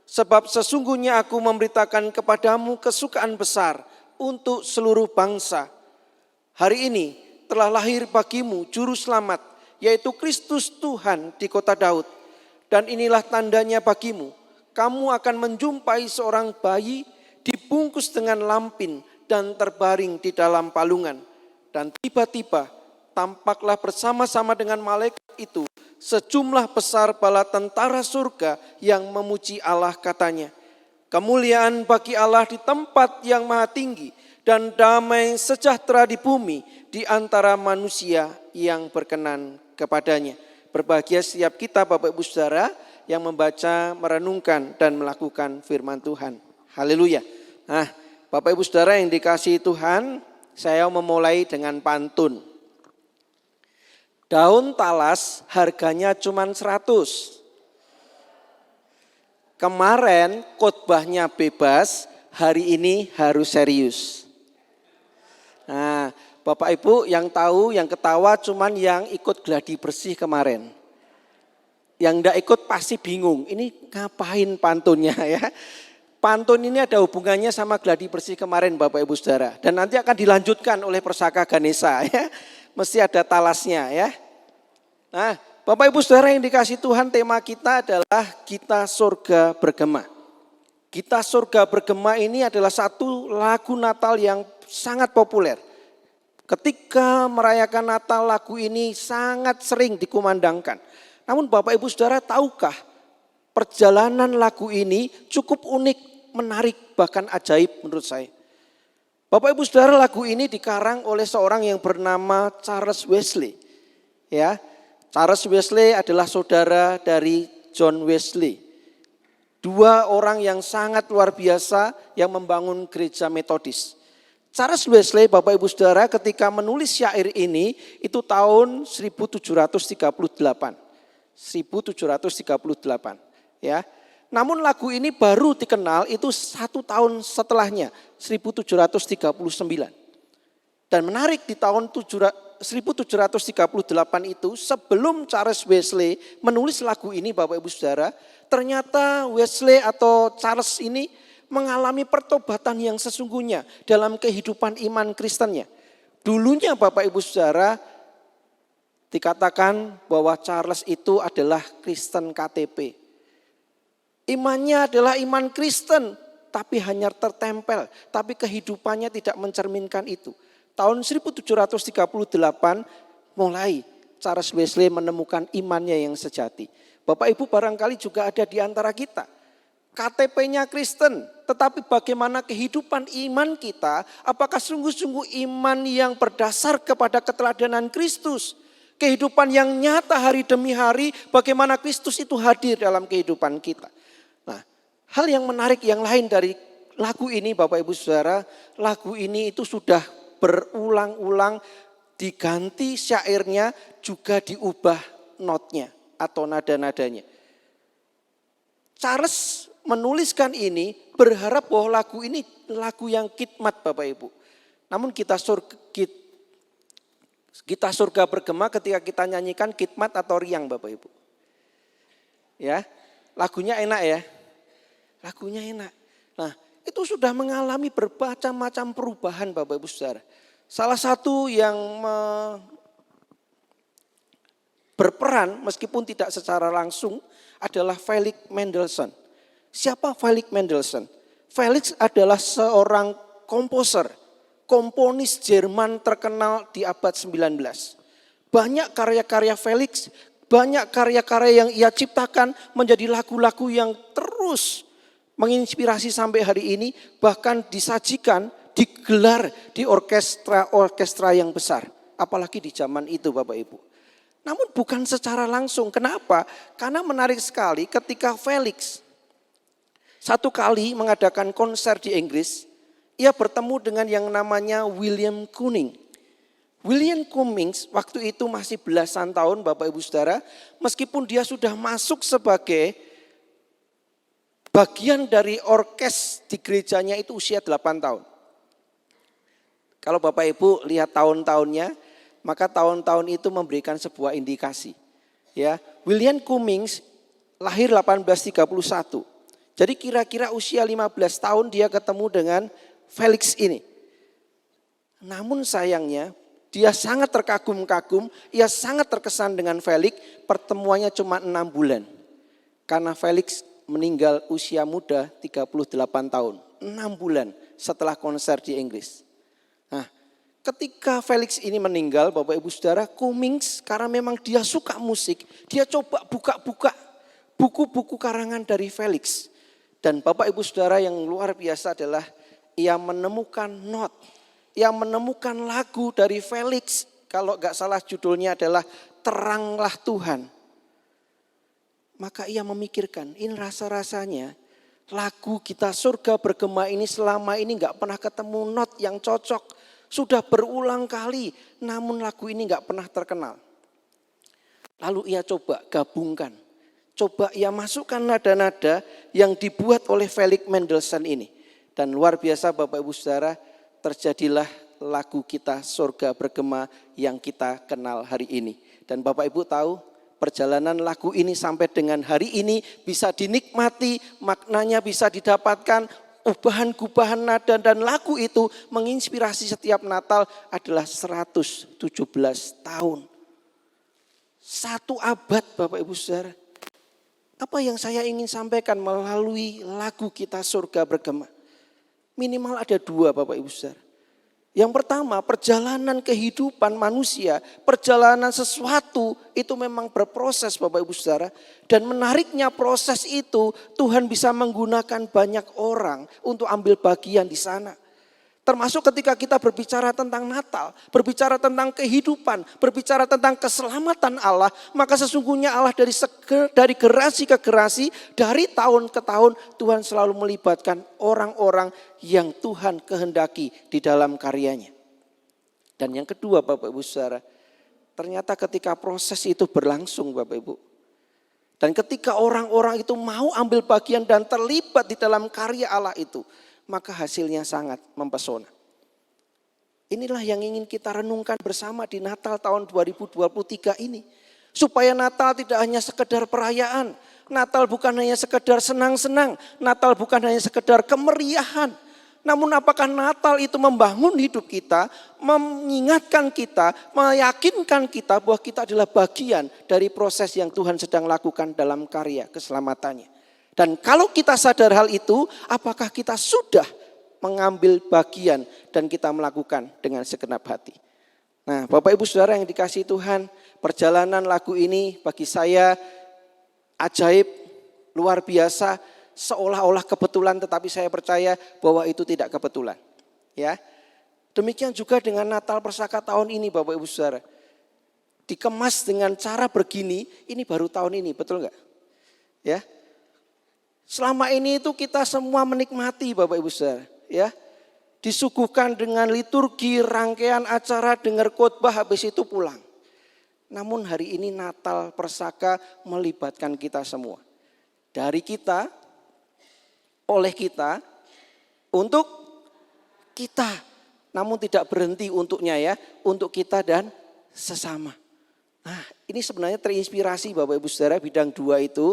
sebab sesungguhnya aku memberitakan kepadamu kesukaan besar untuk seluruh bangsa. Hari ini telah lahir bagimu juru selamat, yaitu Kristus Tuhan di kota Daud. Dan inilah tandanya bagimu. Kamu akan menjumpai seorang bayi dibungkus dengan lampin dan terbaring di dalam palungan. Dan tiba-tiba tampaklah bersama-sama dengan malaikat itu sejumlah besar bala tentara surga yang memuji Allah, katanya, kemuliaan bagi Allah di tempat yang maha tinggi dan damai sejahtera di bumi di antara manusia yang berkenan kepadanya. Berbahagia setiap kita Bapak Ibu Saudara yang membaca, merenungkan, dan melakukan firman Tuhan. Haleluya. Nah, Bapak Ibu Saudara yang dikasihi Tuhan, saya memulai dengan pantun. Daun talas harganya cuma 100. Kemarin khotbahnya bebas, hari ini harus serius. Nah, Bapak Ibu yang tahu, yang ketawa cuman yang ikut gladi bersih kemarin. Yang enggak ikut pasti bingung, ini ngapain pantunnya ya. Pantun ini ada hubungannya sama gladi bersih kemarin Bapak Ibu Saudara. Dan nanti akan dilanjutkan oleh Persaka Ganesha ya. Mesti ada talasnya ya. Nah, Bapak Ibu Saudara yang dikasih Tuhan, tema kita adalah Kita Surga Bergema. Kita Surga Bergema ini adalah satu lagu Natal yang sangat populer. Ketika merayakan Natal, lagu ini sangat sering dikumandangkan. Namun Bapak Ibu Saudara tahukah perjalanan lagu ini cukup unik, menarik, bahkan ajaib menurut saya. Bapak Ibu Saudara, lagu ini dikarang oleh seorang yang bernama Charles Wesley. Ya, Charles Wesley adalah saudara dari John Wesley. Dua orang yang sangat luar biasa yang membangun gereja Metodis. Charles Wesley, Bapak Ibu Saudara, ketika menulis syair ini itu tahun 1738. 1738 ya. Namun lagu ini baru dikenal itu 1 tahun setelahnya, 1739. Dan menarik di tahun 1738 itu sebelum Charles Wesley menulis lagu ini Bapak Ibu Saudara, ternyata Wesley atau Charles ini mengalami pertobatan yang sesungguhnya dalam kehidupan iman Kristennya. Dulunya Bapak Ibu Saudara dikatakan bahwa Charles itu adalah Kristen KTP. Imannya adalah iman Kristen tapi hanya tertempel, tapi kehidupannya tidak mencerminkan itu. Tahun 1738 mulai Charles Wesley menemukan imannya yang sejati. Bapak Ibu barangkali juga ada di antara kita. KTP-nya Kristen, tetapi bagaimana kehidupan iman kita, apakah sungguh-sungguh iman yang berdasar kepada keteladanan Kristus. Kehidupan yang nyata hari demi hari, bagaimana Kristus itu hadir dalam kehidupan kita. Nah, hal yang menarik yang lain dari lagu ini Bapak Ibu Saudara, lagu ini itu sudah berulang-ulang diganti syairnya, juga diubah notnya atau nada-nadanya. Charles menuliskan ini berharap bahwa lagu ini lagu yang khidmat Bapak Ibu. Namun kita surga bergema ketika kita nyanyikan khidmat atau riang Bapak Ibu. Ya, lagunya enak ya. Lagunya enak. Nah, itu sudah mengalami bermacam-macam perubahan Bapak Ibu Saudara. Salah satu yang berperan meskipun tidak secara langsung adalah Felix Mendelssohn. Siapa Felix Mendelssohn? Felix adalah seorang komponis Jerman terkenal di abad 19. Banyak karya-karya Felix, banyak karya-karya yang ia ciptakan menjadi lagu-lagu yang terus menginspirasi sampai hari ini, bahkan disajikan, digelar di orkestra yang besar. Apalagi di zaman itu Bapak Ibu. Namun bukan secara langsung. Kenapa? Karena menarik sekali ketika Felix satu kali mengadakan konser di Inggris, ia bertemu dengan yang namanya William Cummings. William Cummings waktu itu masih belasan tahun Bapak Ibu Saudara, meskipun dia sudah masuk sebagai bagian dari orkes di gerejanya itu usia 8 tahun. Kalau Bapak Ibu lihat tahun-tahunnya, maka tahun-tahun itu memberikan sebuah indikasi. Ya, William Cummings lahir 1831. Jadi kira-kira usia 15 tahun dia ketemu dengan Felix ini. Namun sayangnya dia sangat terkagum-kagum, ia sangat terkesan dengan Felix, pertemuannya cuma 6 bulan. Karena Felix meninggal usia muda 38 tahun, 6 bulan setelah konser di Inggris. Nah, ketika Felix ini meninggal Bapak Ibu Saudara, Cummings karena memang dia suka musik, dia coba buka-buka buku-buku karangan dari Felix. Dan Bapak Ibu Saudara yang luar biasa adalah ia menemukan not, ia menemukan lagu dari Felix. Kalau gak salah judulnya adalah Teranglah Tuhan. Maka ia memikirkan, ini rasa-rasanya lagu Kita Surga Bergema ini selama ini gak pernah ketemu not yang cocok. Sudah berulang kali, namun lagu ini gak pernah terkenal. Lalu ia coba gabungkan. Coba ia masukkan nada-nada yang dibuat oleh Felix Mendelssohn ini. Dan luar biasa Bapak Ibu Saudara, terjadilah lagu Kita Surga Bergema yang kita kenal hari ini. Dan Bapak Ibu tahu perjalanan lagu ini sampai dengan hari ini bisa dinikmati, maknanya bisa didapatkan, ubahan-gubahan nada dan lagu itu menginspirasi setiap Natal adalah 117 tahun. 1 abad Bapak Ibu Saudara. Apa yang saya ingin sampaikan melalui lagu Kita Surga Bergema? Minimal ada 2 Bapak Ibu Saudara. Yang pertama, perjalanan kehidupan manusia, perjalanan sesuatu itu memang berproses Bapak Ibu Saudara. Dan menariknya proses itu Tuhan bisa menggunakan banyak orang untuk ambil bagian di sana. Termasuk ketika kita berbicara tentang Natal, berbicara tentang kehidupan, berbicara tentang keselamatan Allah, maka sesungguhnya Allah dari generasi ke generasi, dari tahun ke tahun, Tuhan selalu melibatkan orang-orang yang Tuhan kehendaki di dalam karyanya. Dan yang kedua Bapak Ibu Saudara, ternyata ketika proses itu berlangsung Bapak Ibu, Dan ketika orang-orang itu mau ambil bagian dan terlibat di dalam karya Allah itu, maka hasilnya sangat mempesona. Inilah yang ingin kita renungkan bersama di Natal tahun 2023 ini. Supaya Natal tidak hanya sekedar perayaan. Natal bukan hanya sekedar senang-senang. Natal bukan hanya sekedar kemeriahan. Namun apakah Natal itu membangun hidup kita, mengingatkan kita, meyakinkan kita bahwa kita adalah bagian dari proses yang Tuhan sedang lakukan dalam karya keselamatannya. Dan kalau kita sadar hal itu, apakah kita sudah mengambil bagian dan kita melakukan dengan segenap hati. Nah, Bapak Ibu Saudara yang dikasihi Tuhan, perjalanan lagu ini bagi saya ajaib, luar biasa, seolah-olah kebetulan, tetapi saya percaya bahwa itu tidak kebetulan. Ya, demikian juga dengan Natal Persaka tahun ini, Bapak Ibu Saudara. Dikemas dengan cara begini, ini baru tahun ini, betul enggak? Ya, selama ini itu kita semua menikmati, Bapak Ibu Saudara. Ya, disuguhkan dengan liturgi, rangkaian acara, dengar khotbah, habis itu pulang. Namun hari ini Natal Persaka melibatkan kita semua. Dari kita, oleh kita, untuk kita. Namun tidak berhenti untuknya ya, untuk kita dan sesama. Nah, ini sebenarnya terinspirasi Bapak Ibu Saudara, bidang 2 itu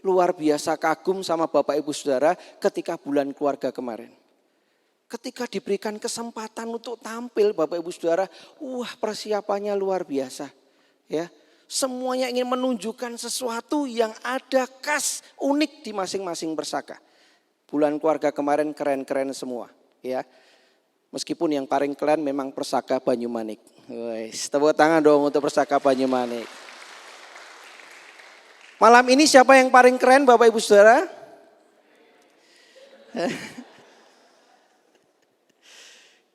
luar biasa kagum sama Bapak Ibu Saudara ketika bulan keluarga kemarin. Ketika diberikan kesempatan untuk tampil Bapak Ibu Saudara, wah persiapannya luar biasa. Ya, semuanya ingin menunjukkan sesuatu yang ada khas unik di masing-masing persaka. Bulan keluarga kemarin keren-keren semua, ya. Meskipun yang paling keren memang Persaka Banyumanik. Wes, tepuk tangan dong untuk Persaka Banyumanik. Malam ini siapa yang paling keren Bapak Ibu Saudara?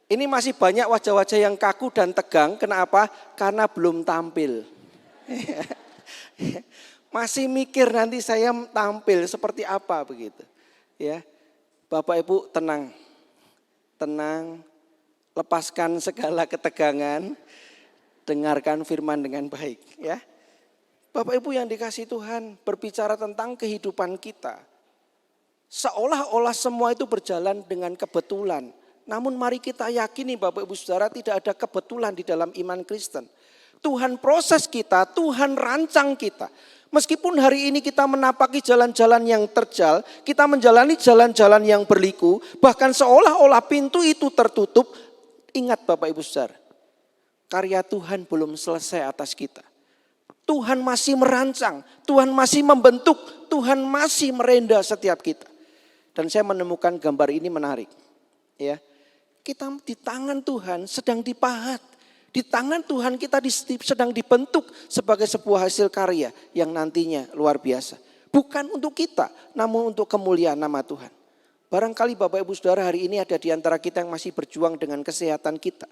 Ini masih banyak wajah-wajah yang kaku dan tegang. Kenapa? Karena belum tampil. Masih mikir nanti saya tampil seperti apa begitu. Ya, Bapak Ibu tenang, tenang, lepaskan segala ketegangan, dengarkan firman dengan baik. Ya, Bapak Ibu yang dikasihi Tuhan, berbicara tentang kehidupan kita, seolah-olah semua itu berjalan dengan kebetulan. Namun mari kita yakini Bapak Ibu Saudara, tidak ada kebetulan di dalam iman Kristen. Tuhan proses kita, Tuhan rancang kita. Meskipun hari ini kita menapaki jalan-jalan yang terjal, kita menjalani jalan-jalan yang berliku, bahkan seolah-olah pintu itu tertutup, ingat Bapak Ibu Saudara, karya Tuhan belum selesai atas kita. Tuhan masih merancang, Tuhan masih membentuk, Tuhan masih merenda setiap kita. Dan saya menemukan gambar ini menarik. Ya, kita di tangan Tuhan sedang dipahat. Di tangan Tuhan kita sedang dibentuk sebagai sebuah hasil karya yang nantinya luar biasa. Bukan untuk kita, namun untuk kemuliaan nama Tuhan. Barangkali Bapak Ibu Saudara hari ini ada di antara kita yang masih berjuang dengan kesehatan kita.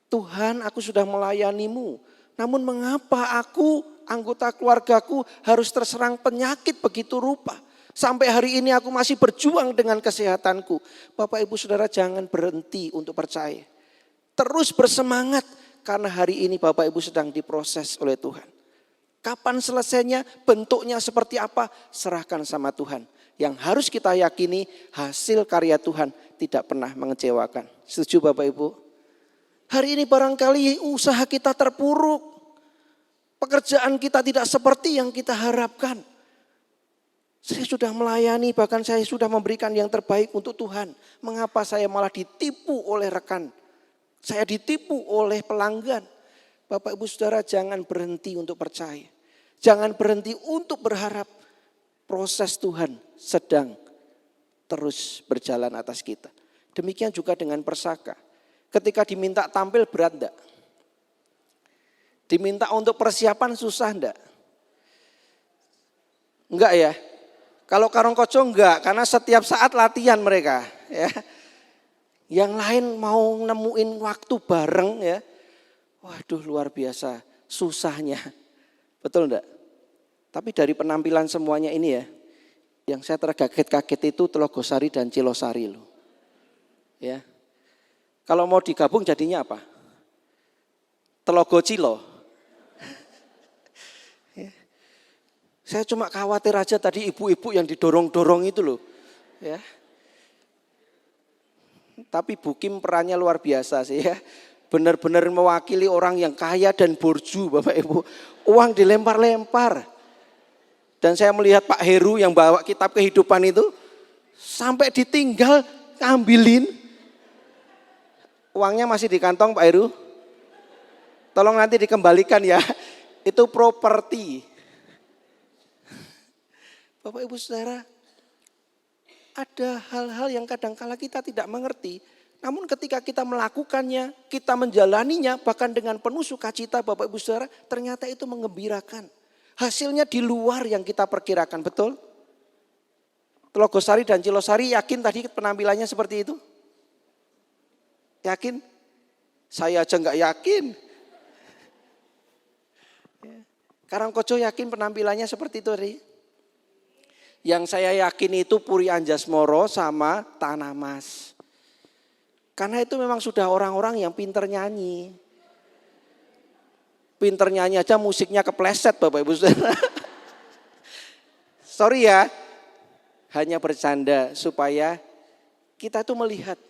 Tuhan, aku sudah melayanimu, namun mengapa aku, anggota keluargaku harus terserang penyakit begitu rupa. Sampai hari ini aku masih berjuang dengan kesehatanku. Bapak Ibu Saudara jangan berhenti untuk percaya. Terus bersemangat karena hari ini Bapak Ibu sedang diproses oleh Tuhan. Kapan selesainya, bentuknya seperti apa, serahkan sama Tuhan. Yang harus kita yakini hasil karya Tuhan tidak pernah mengecewakan. Setuju Bapak Ibu? Hari ini barangkali usaha kita terpuruk. Pekerjaan kita tidak seperti yang kita harapkan. Saya sudah melayani, bahkan saya sudah memberikan yang terbaik untuk Tuhan. Mengapa saya malah ditipu oleh rekan? Saya ditipu oleh pelanggan. Bapak Ibu Saudara jangan berhenti untuk percaya. Jangan berhenti untuk berharap. Proses Tuhan sedang terus berjalan atas kita. Demikian juga dengan Persaka. Ketika diminta tampil berat enggak? Diminta untuk persiapan susah enggak? Enggak ya? Kalau Karangkoco enggak, karena setiap saat latihan mereka. Ya. Yang lain mau nemuin waktu bareng ya. Waduh luar biasa susahnya. Betul enggak? Tapi dari penampilan semuanya ini ya. Yang saya terkaget-kaget itu Telogosari dan Cilosari loh. Ya. Kalau mau digabung jadinya apa? Telogo Cilo. Ya. Saya cuma khawatir aja tadi ibu-ibu yang didorong-dorong itu loh. Ya. Tapi Bu Kim perannya luar biasa sih ya. Benar-benar mewakili orang yang kaya dan borju Bapak Ibu. Uang dilempar-lempar. Dan saya melihat Pak Heru yang bawa kitab kehidupan itu sampai ditinggal ngambilin. Uangnya masih di kantong Pak Heru. Tolong nanti dikembalikan ya. Itu properti. Bapak Ibu Saudara, ada hal-hal yang kadang-kala kita tidak mengerti. Namun ketika kita melakukannya, kita menjalaninya bahkan dengan penuh sukacita Bapak Ibu Saudara, ternyata itu menggembirakan. Hasilnya di luar yang kita perkirakan, betul? Telogosari dan Cilosari yakin tadi penampilannya seperti itu? Yakin? Saya aja nggak yakin. Karangkoco yakin penampilannya seperti itu tadi? Yang saya yakin itu Puri Anjasmoro sama Tanah Mas. Karena itu memang sudah orang-orang yang pinter nyanyi. Pinter nyanyi aja musiknya kepleset Bapak Ibu Saudara. Sorry ya, hanya bercanda supaya kita tuh melihat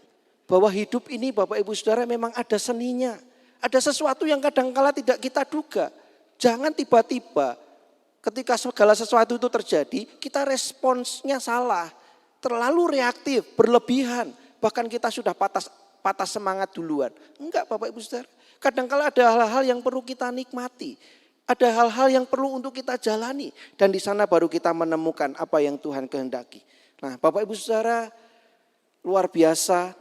bahwa hidup ini Bapak Ibu Saudara memang ada seninya. Ada sesuatu yang kadang-kala tidak kita duga. Jangan tiba-tiba ketika segala sesuatu itu terjadi, kita responsnya salah. Terlalu reaktif, berlebihan. Bahkan kita sudah patah semangat duluan. Enggak Bapak Ibu Saudara. Kadang-kala ada hal-hal yang perlu kita nikmati. Ada hal-hal yang perlu untuk kita jalani. Dan di sana baru kita menemukan apa yang Tuhan kehendaki. Nah Bapak Ibu Saudara, luar biasa.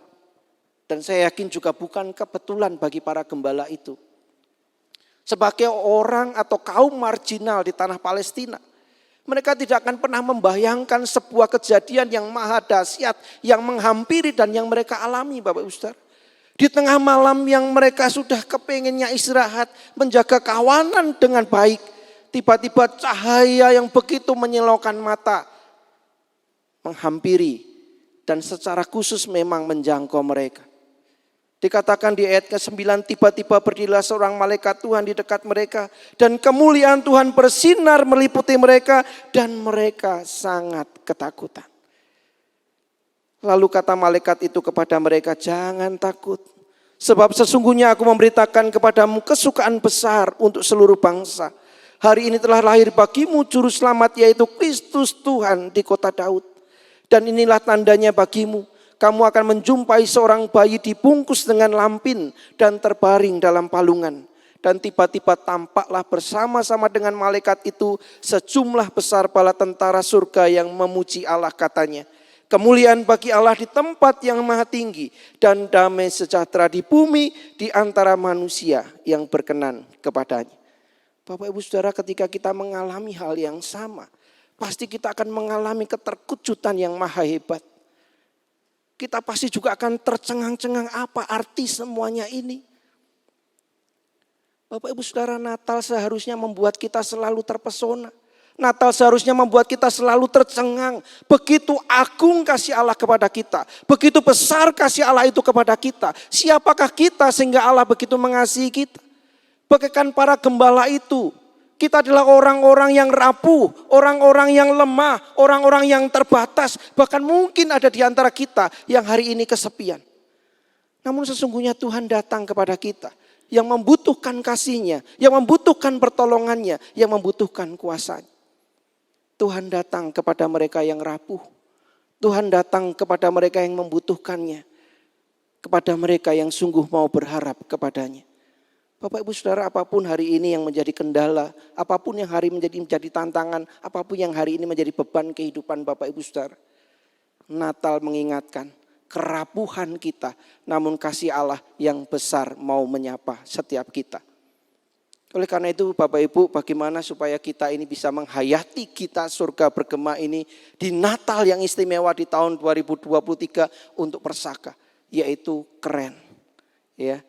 Dan saya yakin juga bukan kebetulan bagi para gembala itu. Sebagai orang atau kaum marginal di tanah Palestina. Mereka tidak akan pernah membayangkan sebuah kejadian yang maha dahsyat. Yang menghampiri dan yang mereka alami Bapak Ibu Saudara. Di tengah malam yang mereka sudah kepengennya istirahat, menjaga kawanan dengan baik. Tiba-tiba cahaya yang begitu menyilaukan mata menghampiri dan secara khusus memang menjangkau mereka. Dikatakan di ayat ke-9, tiba-tiba berdirilah seorang malaikat Tuhan di dekat mereka. Dan kemuliaan Tuhan bersinar meliputi mereka dan mereka sangat ketakutan. Lalu kata malaikat itu kepada mereka, jangan takut. Sebab sesungguhnya aku memberitakan kepadamu kesukaan besar untuk seluruh bangsa. Hari ini telah lahir bagimu juru selamat yaitu Kristus Tuhan di kota Daud. Dan inilah tandanya bagimu. Kamu akan menjumpai seorang bayi dibungkus dengan lampin dan terbaring dalam palungan. Dan tiba-tiba tampaklah bersama-sama dengan malaikat itu sejumlah besar bala tentara surga yang memuji Allah katanya. Kemuliaan bagi Allah di tempat yang maha tinggi dan damai sejahtera di bumi di antara manusia yang berkenan kepadanya. Bapak Ibu Saudara, ketika kita mengalami hal yang sama, pasti kita akan mengalami keterkejutan yang maha hebat. Kita pasti juga akan tercengang-cengang apa arti semuanya ini. Bapak Ibu Saudara, Natal seharusnya membuat kita selalu terpesona. Natal seharusnya membuat kita selalu tercengang. Begitu agung kasih Allah kepada kita. Begitu besar kasih Allah itu kepada kita. Siapakah kita sehingga Allah begitu mengasihi kita? Bagaikan para gembala itu. Kita adalah orang-orang yang rapuh, orang-orang yang lemah, orang-orang yang terbatas. Bahkan mungkin ada di antara kita yang hari ini kesepian. Namun sesungguhnya Tuhan datang kepada kita. Yang membutuhkan kasih-Nya, yang membutuhkan pertolongannya, yang membutuhkan kuasa-Nya. Tuhan datang kepada mereka yang rapuh. Tuhan datang kepada mereka yang membutuhkannya. Kepada mereka yang sungguh mau berharap kepadanya. Bapak Ibu Saudara, apapun hari ini yang menjadi kendala, apapun yang hari menjadi tantangan, apapun yang hari ini menjadi beban kehidupan Bapak Ibu Saudara. Natal mengingatkan kerapuhan kita, namun kasih Allah yang besar mau menyapa setiap kita. Oleh karena itu Bapak Ibu, bagaimana supaya kita ini bisa menghayati kita surga bergema ini di Natal yang istimewa di tahun 2023 untuk Persaka, yaitu keren. Ya.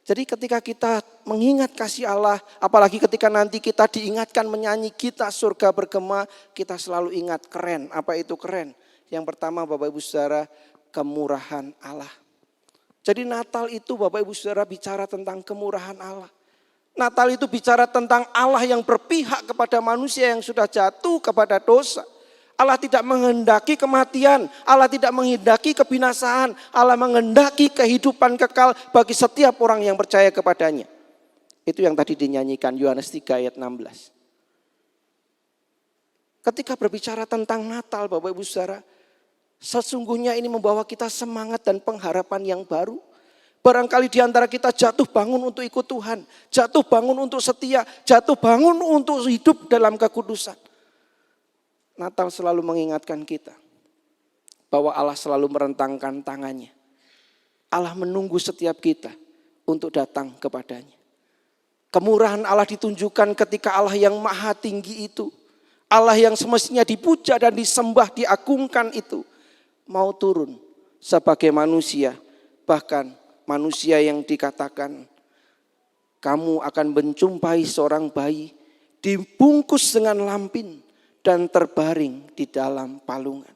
Jadi ketika kita mengingat kasih Allah, apalagi ketika nanti kita diingatkan menyanyi kita surga bergema, kita selalu ingat keren. Apa itu keren? Yang pertama Bapak Ibu Saudara, kemurahan Allah. Jadi Natal itu Bapak Ibu Saudara bicara tentang kemurahan Allah. Natal itu bicara tentang Allah yang berpihak kepada manusia yang sudah jatuh kepada dosa. Allah tidak menghendaki kematian, Allah tidak menghendaki kebinasaan, Allah menghendaki kehidupan kekal bagi setiap orang yang percaya kepadanya. Itu yang tadi dinyanyikan Yohanes 3 ayat 16. Ketika berbicara tentang Natal Bapak Ibu Saudara, sesungguhnya ini membawa kita semangat dan pengharapan yang baru. Barangkali di antara kita jatuh bangun untuk ikut Tuhan, jatuh bangun untuk setia, jatuh bangun untuk hidup dalam kekudusan. Natal selalu mengingatkan kita bahwa Allah selalu merentangkan tangannya. Allah menunggu setiap kita untuk datang kepadanya. Kemurahan Allah ditunjukkan ketika Allah yang maha tinggi itu, Allah yang semestinya dipuja dan disembah, diagungkan itu, mau turun sebagai manusia, bahkan manusia yang dikatakan kamu akan menjumpai seorang bayi dibungkus dengan lampin dan terbaring di dalam palungan.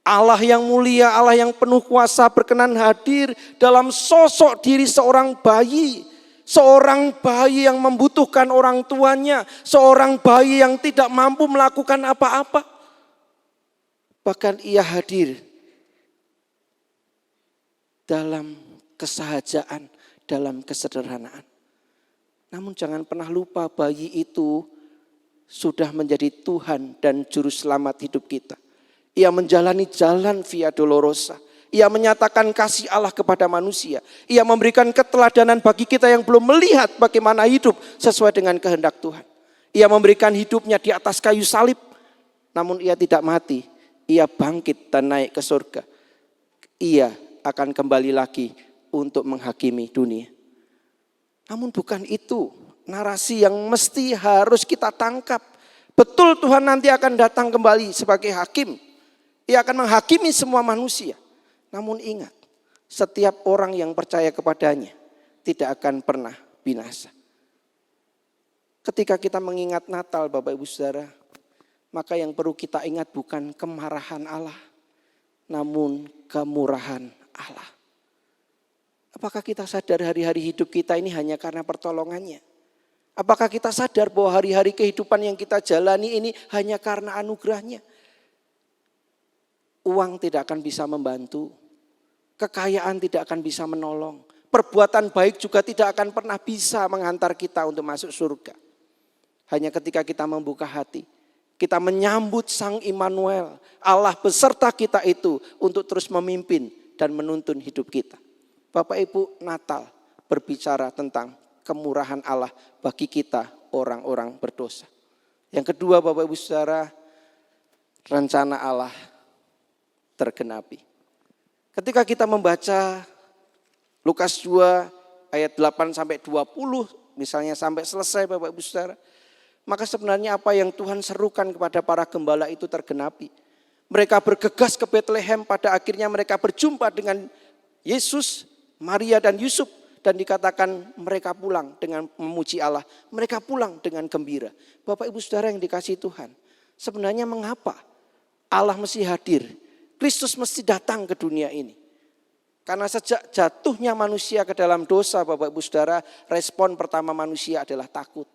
Allah yang mulia, Allah yang penuh kuasa berkenan hadir dalam sosok diri seorang bayi. Seorang bayi yang membutuhkan orang tuanya, seorang bayi yang tidak mampu melakukan apa-apa. Bahkan ia hadir dalam kesahajaan, dalam kesederhanaan. Namun jangan pernah lupa bayi itu sudah menjadi Tuhan dan Juru Selamat hidup kita. Ia menjalani jalan Via Dolorosa. Ia menyatakan kasih Allah kepada manusia. Ia memberikan keteladanan bagi kita yang belum melihat bagaimana hidup sesuai dengan kehendak Tuhan. Ia memberikan hidupnya di atas kayu salib. Namun ia tidak mati. Ia bangkit dan naik ke surga. Ia akan kembali lagi untuk menghakimi dunia. Namun bukan itu narasi yang mesti harus kita tangkap. Betul Tuhan nanti akan datang kembali sebagai hakim. Ia akan menghakimi semua manusia. Namun ingat, setiap orang yang percaya kepadanya tidak akan pernah binasa. Ketika kita mengingat Natal Bapak Ibu Saudara, maka yang perlu kita ingat bukan kemarahan Allah, namun kemurahan Allah. Apakah kita sadar hari-hari hidup kita ini hanya karena pertolongannya? Apakah kita sadar bahwa hari-hari kehidupan yang kita jalani ini hanya karena anugerahnya? Uang tidak akan bisa membantu, kekayaan tidak akan bisa menolong, perbuatan baik juga tidak akan pernah bisa menghantar kita untuk masuk surga. Hanya ketika kita membuka hati, kita menyambut Sang Immanuel, Allah beserta kita itu untuk terus memimpin dan menuntun hidup kita. Bapak Ibu, Natal berbicara tentang kemurahan Allah bagi kita orang-orang berdosa. Yang kedua Bapak Ibu Saudara, rencana Allah tergenapi. Ketika kita membaca Lukas 2 ayat 8 sampai 20 misalnya sampai selesai Bapak Ibu Saudara, maka sebenarnya apa yang Tuhan serukan kepada para gembala itu tergenapi. Mereka bergegas ke Bethlehem, pada akhirnya mereka berjumpa dengan Yesus, Maria dan Yusuf, dan dikatakan mereka pulang dengan memuji Allah, mereka pulang dengan gembira. Bapak Ibu Saudara yang dikasihi Tuhan, sebenarnya mengapa Allah mesti hadir? Kristus mesti datang ke dunia ini. Karena sejak jatuhnya manusia ke dalam dosa Bapak Ibu Saudara, respon pertama manusia adalah takut.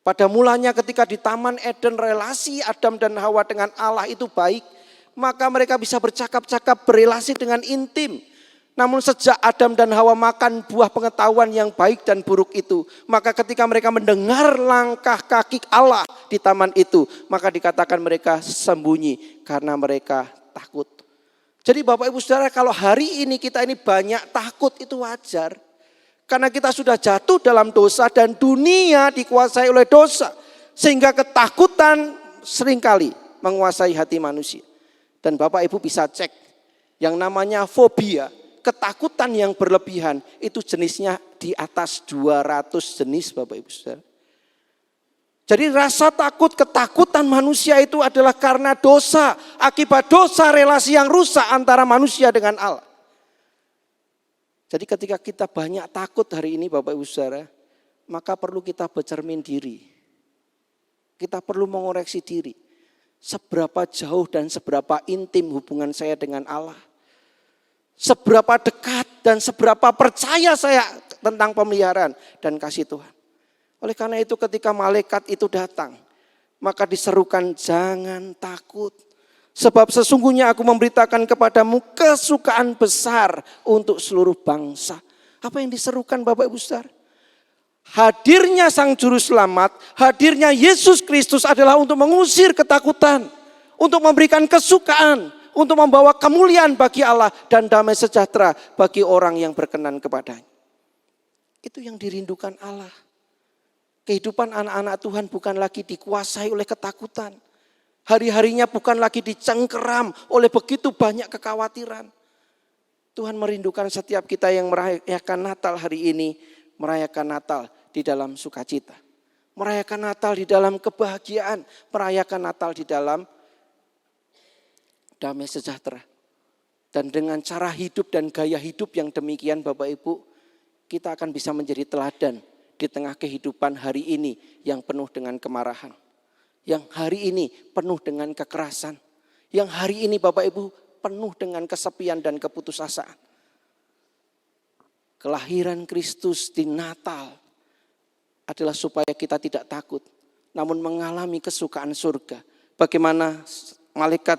Pada mulanya ketika di Taman Eden relasi Adam dan Hawa dengan Allah itu baik, maka mereka bisa bercakap-cakap, berelasi dengan intim. Namun sejak Adam dan Hawa makan buah pengetahuan yang baik dan buruk itu, maka ketika mereka mendengar langkah kaki Allah di taman itu, maka dikatakan mereka sembunyi karena mereka takut. Jadi Bapak Ibu Saudara, kalau hari ini kita ini banyak takut itu wajar. Karena kita sudah jatuh dalam dosa dan dunia dikuasai oleh dosa. Sehingga ketakutan seringkali menguasai hati manusia. Dan Bapak Ibu bisa cek yang namanya fobia, ketakutan yang berlebihan itu jenisnya di atas 200 jenis Bapak Ibu Saudara. Jadi rasa takut, ketakutan manusia itu adalah karena dosa. Akibat dosa relasi yang rusak antara manusia dengan Allah. Jadi ketika kita banyak takut hari ini Bapak Ibu Saudara, maka perlu kita bercermin diri. Kita perlu mengoreksi diri. Seberapa jauh dan seberapa intim hubungan saya dengan Allah. Seberapa dekat dan seberapa percaya saya tentang pemeliharaan dan kasih Tuhan. Oleh karena itu ketika malaikat itu datang, maka diserukan jangan takut. Sebab sesungguhnya aku memberitakan kepadamu kesukaan besar untuk seluruh bangsa. Apa yang diserukan Bapak Ibu Saudara? Hadirnya Sang Juru Selamat, hadirnya Yesus Kristus adalah untuk mengusir ketakutan, untuk memberikan kesukaan, untuk membawa kemuliaan bagi Allah dan damai sejahtera bagi orang yang berkenan kepadanya. Itu yang dirindukan Allah. Kehidupan anak-anak Tuhan bukan lagi dikuasai oleh ketakutan. Hari-harinya bukan lagi dicengkeram oleh begitu banyak kekhawatiran. Tuhan merindukan setiap kita yang merayakan Natal hari ini, merayakan Natal di dalam sukacita. Merayakan Natal di dalam kebahagiaan, merayakan Natal di dalam damai sejahtera. Dan dengan cara hidup dan gaya hidup yang demikian Bapak Ibu, kita akan bisa menjadi teladan di tengah kehidupan hari ini yang penuh dengan kemarahan. Yang hari ini penuh dengan kekerasan. Yang hari ini Bapak Ibu penuh dengan kesepian dan keputusasaan. Kelahiran Kristus di Natal adalah supaya kita tidak takut, namun mengalami kesukaan surga. Bagaimana malaikat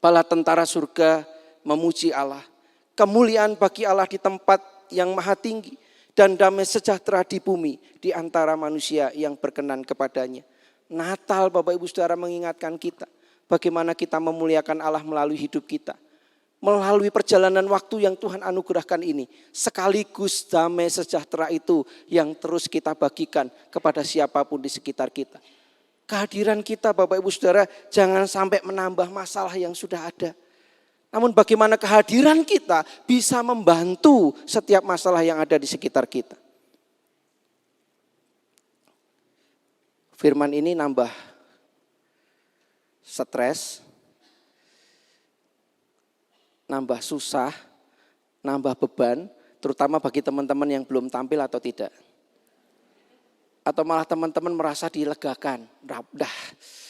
bala tentara surga memuji Allah. Kemuliaan bagi Allah di tempat yang maha tinggi dan damai sejahtera di bumi di antara manusia yang berkenan kepadanya. Natal Bapak Ibu Saudara mengingatkan kita bagaimana kita memuliakan Allah melalui hidup kita. Melalui perjalanan waktu yang Tuhan anugerahkan ini. Sekaligus damai sejahtera itu yang terus kita bagikan kepada siapapun di sekitar kita. Kehadiran kita Bapak Ibu Saudara jangan sampai menambah masalah yang sudah ada. Namun bagaimana kehadiran kita bisa membantu setiap masalah yang ada di sekitar kita. Firman ini nambah stres, nambah susah, nambah beban, terutama bagi teman-teman yang belum tampil atau tidak. Atau malah teman-teman merasa dilegakan, dah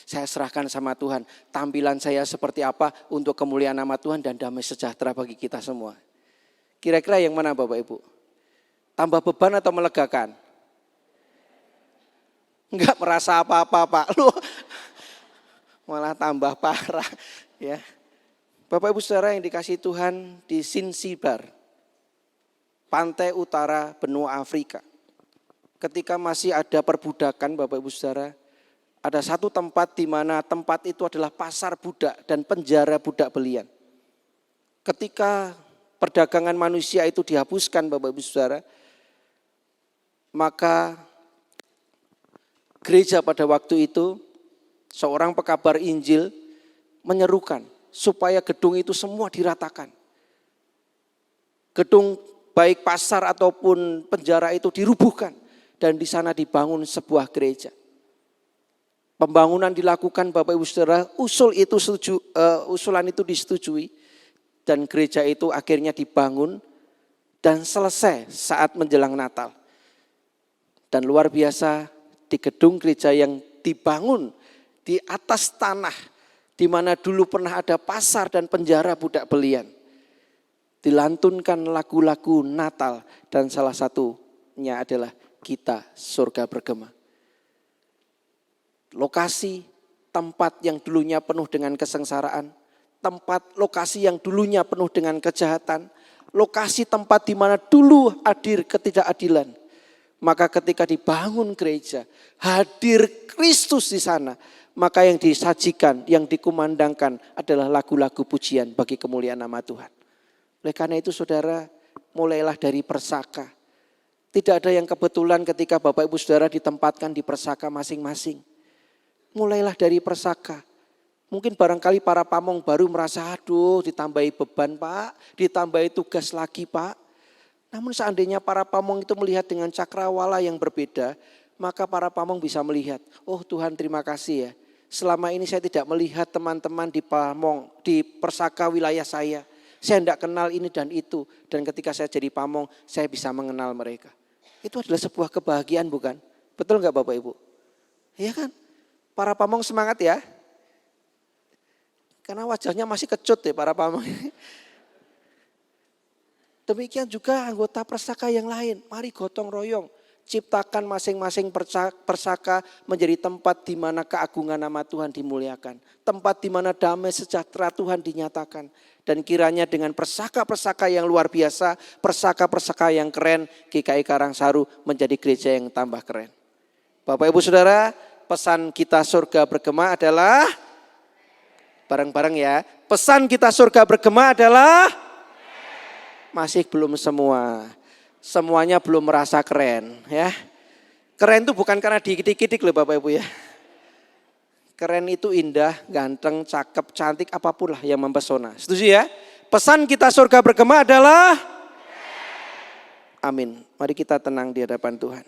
saya serahkan sama Tuhan, tampilan saya seperti apa untuk kemuliaan nama Tuhan dan damai sejahtera bagi kita semua. Kira-kira yang mana Bapak Ibu? Tambah beban atau melegakan? Enggak merasa apa-apa Pak, lu malah tambah parah ya. Bapak Ibu Saudara yang dikasihi Tuhan, di Zanzibar, pantai utara benua Afrika. Ketika masih ada perbudakan Bapak Ibu Saudara, ada satu tempat di mana tempat itu adalah pasar budak dan penjara budak belian. Ketika perdagangan manusia itu dihapuskan Bapak Ibu Saudara, maka gereja pada waktu itu, seorang pekabar Injil menyerukan supaya gedung itu semua diratakan. Gedung baik pasar ataupun penjara itu dirubuhkan dan di sana dibangun sebuah gereja. Pembangunan dilakukan Bapak Ibu Saudara, usulan itu disetujui dan gereja itu akhirnya dibangun dan selesai saat menjelang Natal. Dan luar biasa, di gedung gereja yang dibangun di atas tanah di mana dulu pernah ada pasar dan penjara budak belian. Dilantunkan lagu-lagu Natal dan salah satunya adalah Kita Surga Bergema. Lokasi tempat yang dulunya penuh dengan kesengsaraan, tempat lokasi yang dulunya penuh dengan kejahatan, lokasi tempat di mana dulu hadir ketidakadilan. Maka ketika dibangun gereja, hadir Kristus di sana, maka yang disajikan, yang dikumandangkan adalah lagu-lagu pujian bagi kemuliaan nama Tuhan. Oleh karena itu saudara, mulailah dari Persaka. Tidak ada yang kebetulan ketika Bapak Ibu Saudara ditempatkan di Persaka masing-masing. Mulailah dari Persaka. Mungkin barangkali para pamong baru merasa, aduh ditambahi beban Pak, ditambahi tugas lagi Pak. Namun seandainya para pamong itu melihat dengan cakrawala yang berbeda, maka para pamong bisa melihat, oh Tuhan terima kasih ya. Selama ini saya tidak melihat teman-teman di pamong, di Persaka wilayah saya. Saya tidak kenal ini dan itu. Dan ketika saya jadi pamong, saya bisa mengenal mereka. Itu adalah sebuah kebahagiaan bukan? Betul enggak Bapak Ibu? Iya kan? Para pamong semangat ya. Karena wajahnya masih kecut ya para pamong. Demikian juga anggota persaka yang lain. Mari gotong royong. Ciptakan masing-masing persaka menjadi tempat di mana keagungan nama Tuhan dimuliakan. Tempat di mana damai sejahtera Tuhan dinyatakan. Dan kiranya dengan persaka-persaka yang luar biasa, persaka-persaka yang keren, GKI Karangsaru menjadi gereja yang tambah keren. Bapak Ibu Saudara, pesan kita surga bergema adalah, bareng-bareng ya, pesan kita surga bergema adalah, masih belum semua. Semuanya belum merasa keren ya. Keren itu bukan karena dikit-dikit loh Bapak Ibu ya. Keren itu indah, ganteng, cakep, cantik, apapun lah yang mempesona. Setuju ya? Pesan kita surga bergema adalah amin. Mari kita tenang di hadapan Tuhan.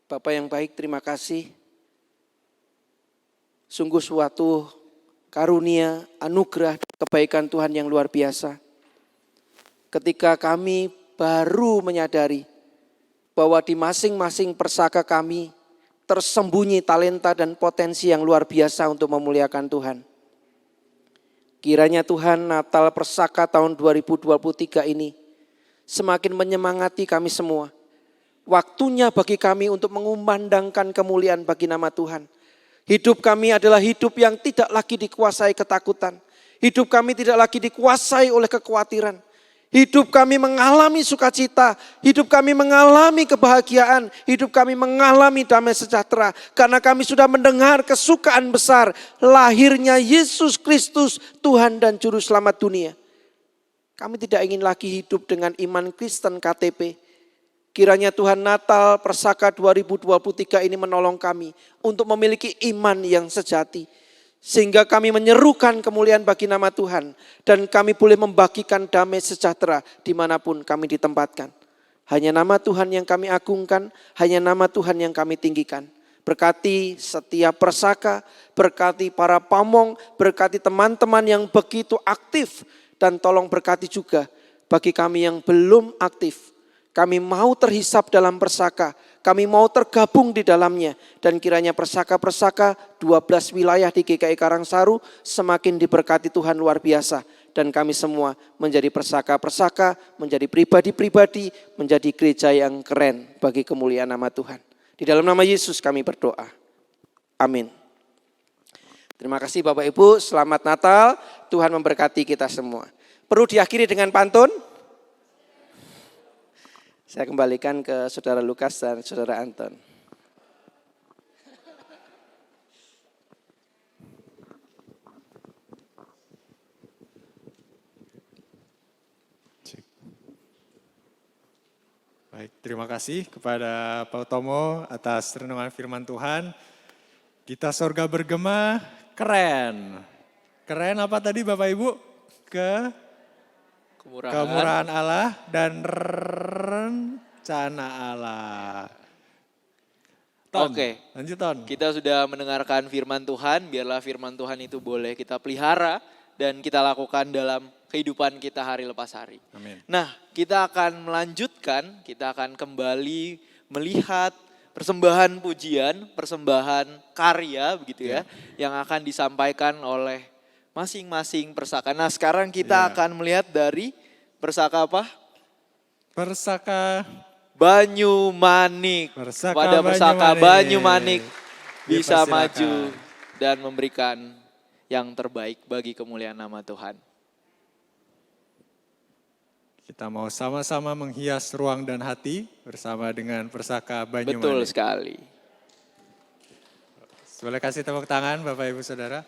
Bapak yang baik, terima kasih. Sungguh suatu karunia, anugerah, kebaikan Tuhan yang luar biasa. Ketika kami baru menyadari bahwa di masing-masing persaka kami tersembunyi talenta dan potensi yang luar biasa untuk memuliakan Tuhan. Kiranya Tuhan Natal Persaka tahun 2023 ini semakin menyemangati kami semua. Waktunya bagi kami untuk mengumandangkan kemuliaan bagi nama Tuhan. Hidup kami adalah hidup yang tidak lagi dikuasai ketakutan. Hidup kami tidak lagi dikuasai oleh kekhawatiran. Hidup kami mengalami sukacita. Hidup kami mengalami kebahagiaan. Hidup kami mengalami damai sejahtera. Karena kami sudah mendengar kesukaan besar lahirnya Yesus Kristus, Tuhan dan Juru Selamat dunia. Kami tidak ingin lagi hidup dengan iman Kristen KTP. Kiranya Tuhan Natal Persaka 2023 ini menolong kami untuk memiliki iman yang sejati. Sehingga kami menyerukan kemuliaan bagi nama Tuhan. Dan kami boleh membagikan damai sejahtera dimanapun kami ditempatkan. Hanya nama Tuhan yang kami agungkan, hanya nama Tuhan yang kami tinggikan. Berkati setiap persaka, berkati para pamong, berkati teman-teman yang begitu aktif. Dan tolong berkati juga bagi kami yang belum aktif. Kami mau terhisap dalam persaka, kami mau tergabung di dalamnya. Dan kiranya persaka-persaka 12 wilayah di GKI Karangsaru semakin diberkati Tuhan luar biasa. Dan kami semua menjadi persaka-persaka, menjadi pribadi-pribadi, menjadi gereja yang keren bagi kemuliaan nama Tuhan. Di dalam nama Yesus kami berdoa. Amin. Terima kasih Bapak Ibu, selamat Natal, Tuhan memberkati kita semua. Perlu diakhiri dengan pantun? Saya kembalikan ke Saudara Lukas dan Saudara Anton. Baik, terima kasih kepada Pak Utomo atas renungan firman Tuhan. Kita sorga bergema, keren. Keren apa tadi Bapak Ibu? Kemurahan Allah dan rencana Allah. Oke. Lanjut Ton. Kita sudah mendengarkan firman Tuhan, biarlah firman Tuhan itu boleh kita pelihara dan kita lakukan dalam kehidupan kita hari lepas hari. Amin. Nah, kita akan melanjutkan, kita akan kembali melihat persembahan pujian, persembahan karya begitu ya, yang akan disampaikan oleh masing-masing persaka. Nah, sekarang kita akan melihat dari persaka apa? Persaka Banyumanik. Persaka Pada persaka Banyumanik bisa Dipersilakan. maju dan memberikan yang terbaik bagi kemuliaan nama Tuhan. Kita mau sama-sama menghias ruang dan hati bersama dengan persaka Banyumanik. Betul sekali. Boleh kasih tepuk tangan Bapak Ibu Saudara.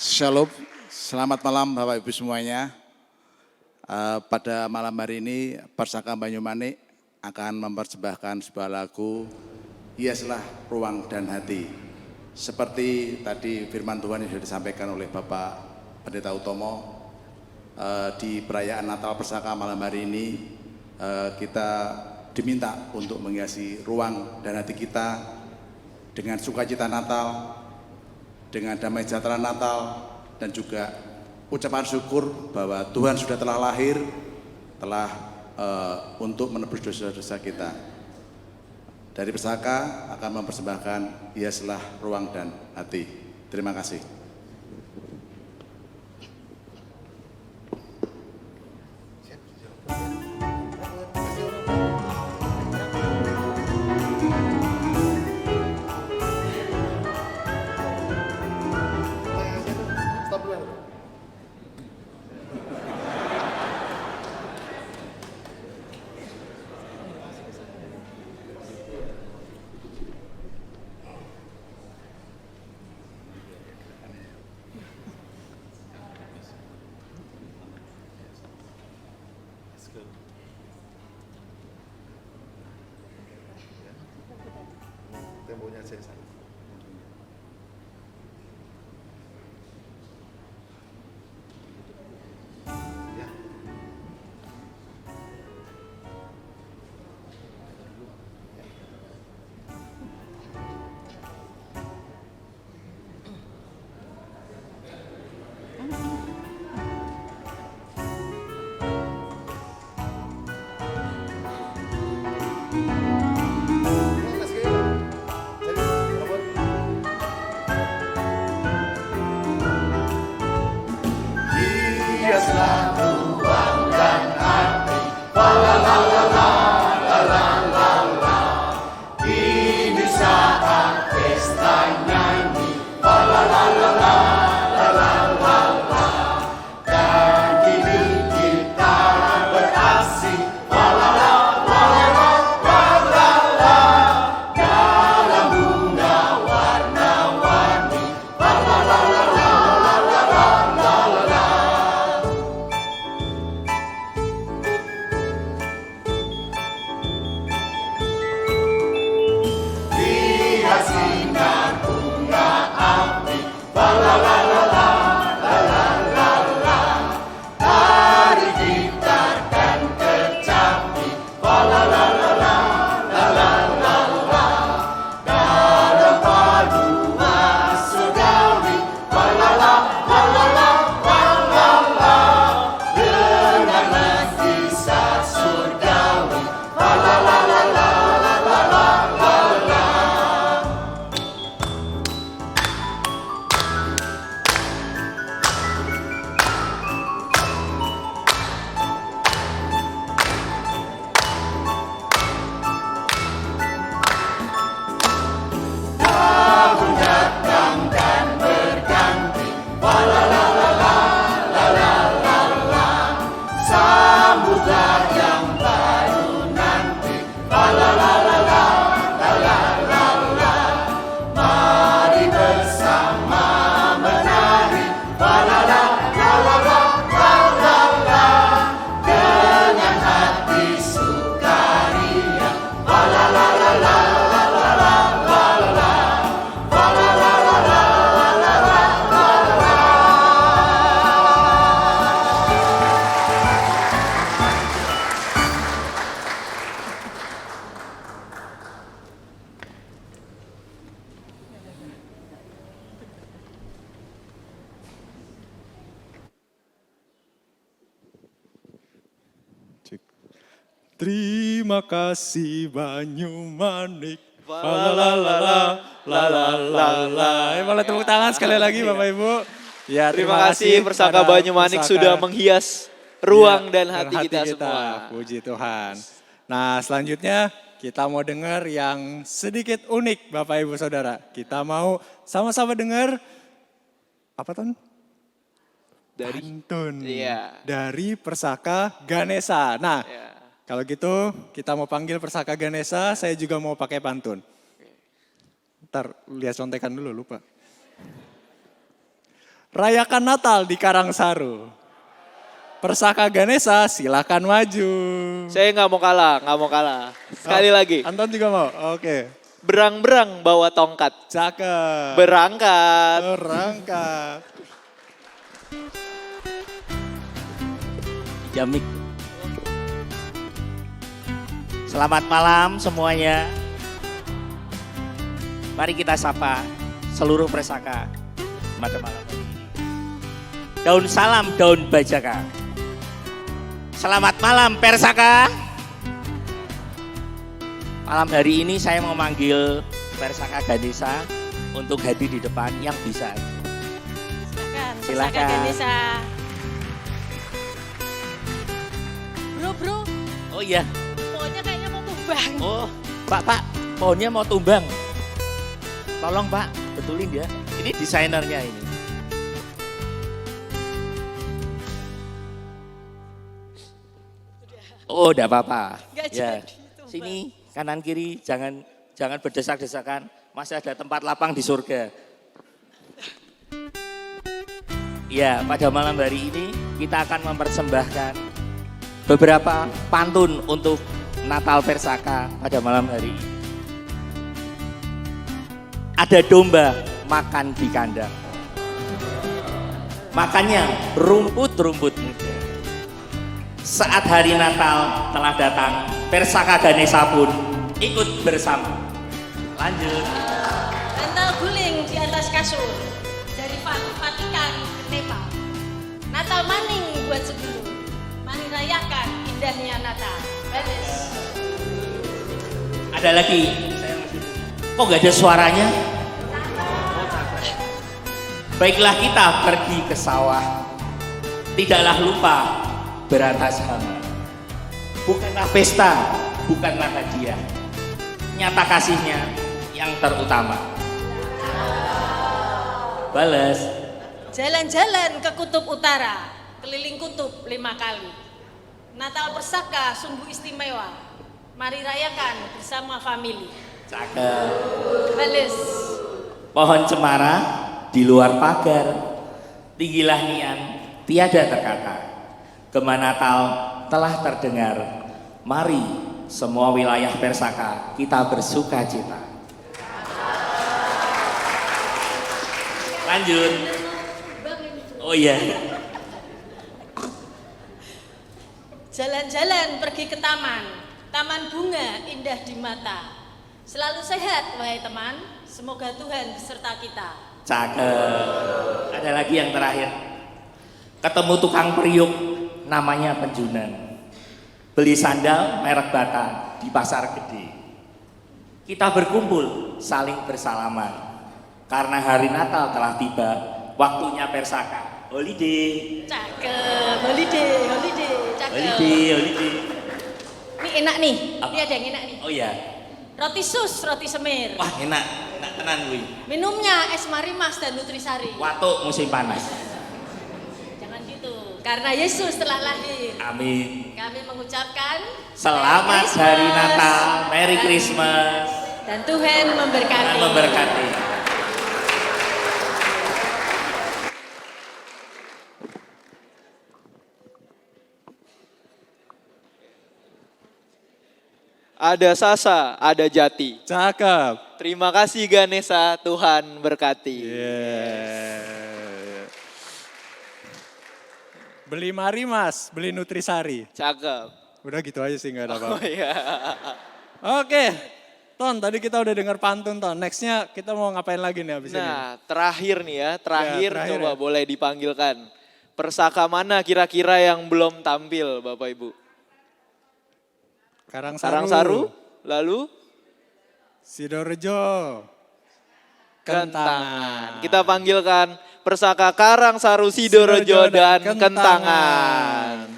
Shalom, selamat malam Bapak Ibu semuanya. Pada malam hari ini Persaka Banyumanik akan mempersembahkan sebuah lagu Hiaslah Ruang dan Hati. Seperti tadi firman Tuhan yang sudah disampaikan oleh Bapak Pendeta Utomo, di perayaan Natal Persaka malam hari ini kita diminta untuk menghiasi ruang dan hati kita dengan sukacita Natal, dengan damai sejahtera Natal, dan juga ucapan syukur bahwa Tuhan sudah telah lahir, telah untuk menebus dosa-dosa kita. Dari Persaka akan mempersembahkan Hiaslah Ruang dan Hati. Terima kasih. Temponya saya sana. Ya. Terima kasih Banyumanik. La. Boleh tepuk tangan sekali lagi Bapak Ibu. Ya, Terima kasih Persaka Banyumanik sudah menghias ruang dan hati kita semua. Puji Tuhan. Nah, selanjutnya kita mau dengar yang sedikit unik Bapak Ibu Saudara. Kita mau sama-sama dengar apa Ton? Pantun. Iya. Dari Persaka Ganesha. Nah, Ya. kalau gitu kita mau panggil Persaka Ganesha, saya juga mau pakai pantun. Ntar lihat contekan dulu, lupa. rayakan Natal di Karangsaru. Persaka Ganesha silakan maju. Saya nggak mau kalah, nggak mau kalah. Sekali lagi. Anton juga mau? Oke. Berang-berang bawa tongkat. Cakep. Berangkat. Berangkat. Jamik. Selamat malam semuanya. Mari kita sapa seluruh Persaka pada malam ini. Daun salam, daun bajaka. Selamat malam Persaka. Malam hari ini saya mau manggil Persaka Ganesha untuk hadir di depan yang bisa. Silakan. Silakan. Ganesha. Bro. Oh iya. Pohonnya kayaknya mau tumbang. Oh, Pak, pohonnya mau tumbang. Tolong Pak, betulin ya. Ini desainernya ini. Oh, udah apa-apa. Nggak Ya, jadi tumbang. sini kanan kiri jangan berdesak-desakan. Masih ada tempat lapang di surga. Ya, pada malam hari ini kita akan mempersembahkan beberapa pantun untuk Natal Persaka pada malam hari ini. Ada domba makan di kandang. Makannya rumput-rumput muda. Saat hari Natal telah datang, Persaka Ganesha pun ikut bersama. Lanjut. Bantal guling di atas kasur. Dari Vatikan ke Nepal. Natal maning buat sebelum. Mari rayakan indahnya Natal. Beres. Ada lagi. Kok gak ada suaranya? Baiklah kita pergi ke sawah. Tidaklah lupa beratas hama. Bukanlah pesta, bukanlah hadiah. Nyata kasihnya yang terutama. Balas. Jalan-jalan ke kutub utara. Keliling kutub 5 kali. Natal Persaka sungguh istimewa. Mari rayakan bersama family. Cakep. Bales. Pohon cemara di luar pagar, tinggilah nian tiada terkata. Gema Natal telah terdengar. Mari semua wilayah Persaka kita bersuka cita. Lanjut. Oh iya. Jalan-jalan pergi ke taman. Taman bunga indah di mata. Selalu sehat wahai teman. Semoga Tuhan beserta kita. Cakep. Ada lagi yang terakhir. Ketemu tukang periuk namanya Penjunan. Beli sandal merek Bata di pasar gede. Kita berkumpul saling bersalaman. Karena hari Natal telah tiba, waktunya Persaka holiday. Cakep, holiday. Cakep. Holiday. Ini enak nih. Apa? Ini ada yang enak nih. Oh iya. Roti sus, roti semir. Wah enak tenan gue. Minumnya es marimas dan nutrisari. Watuk musim panas. Jangan gitu. Karena Yesus telah lahir. Amin. Kami mengucapkan Selamat Merry hari Christmas. Natal, Merry Christmas. Dan Tuhan memberkati. Tuhan memberkati. Ada Sasa, ada Jati. Cakep. Terima kasih Ganesha, Tuhan berkati. Yeah. Beli mari mas, beli nutrisari. Cakep. Udah gitu aja sih, nggak ada Oh apa-apa. iya. Oke, Ton, tadi kita udah dengar pantun, Ton. Nextnya kita mau ngapain lagi nih abis ini? Nah, terakhir nih ya, terakhir terakhir coba ya. boleh dipanggilkan. Persaka mana kira-kira yang belum tampil Bapak Ibu? Karangsaru, lalu Sidorejo. Kentangan. Kita panggilkan Persaka Karangsaru, Sidorejo, dan Kentangan.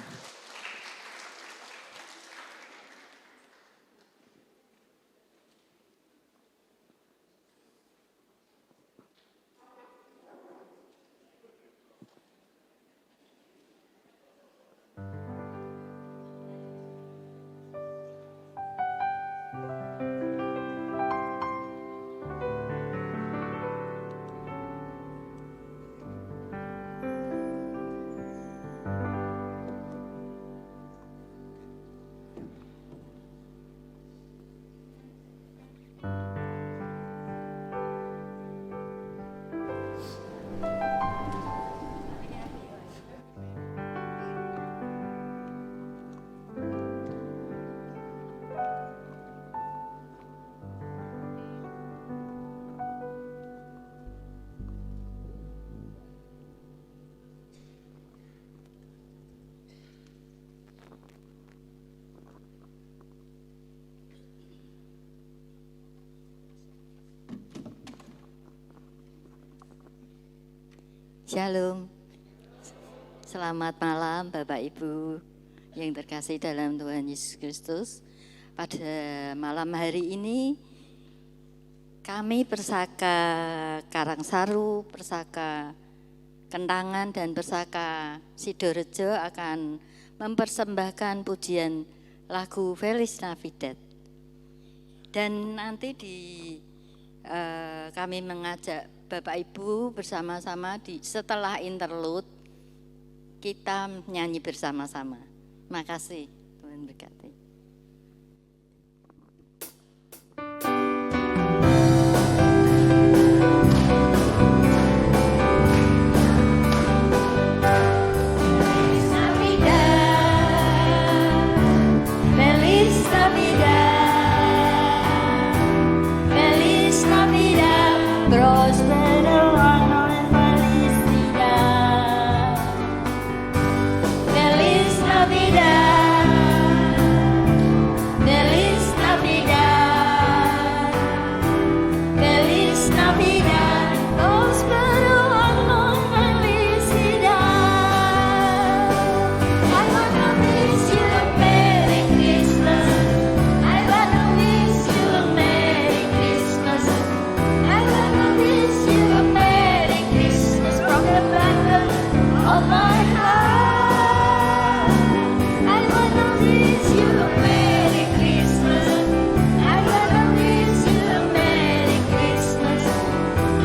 Shalom. Selamat malam Bapak Ibu yang terkasih dalam Tuhan Yesus Kristus. Pada malam hari ini kami Persaka Karangsaru, Persaka Kentangan dan Persaka Sidorejo akan mempersembahkan pujian lagu Feliz Navidad. Dan nanti kami mengajak Bapak Ibu bersama-sama setelah interlude kita nyanyi bersama-sama. Makasih, Tuhan berkati. Feliz Navidad, Feliz Navidad, próspero año de felicidad. Feliz Navidad, Feliz Navidad, Feliz Navidad, próspero año de felicidad. I wanna wish you a Merry Christmas. I wanna wish you a Merry Christmas. I wanna wish you a Merry Christmas from the bottom of my heart. I wanna wish you a Merry Christmas. I wanna wish you a Merry Christmas.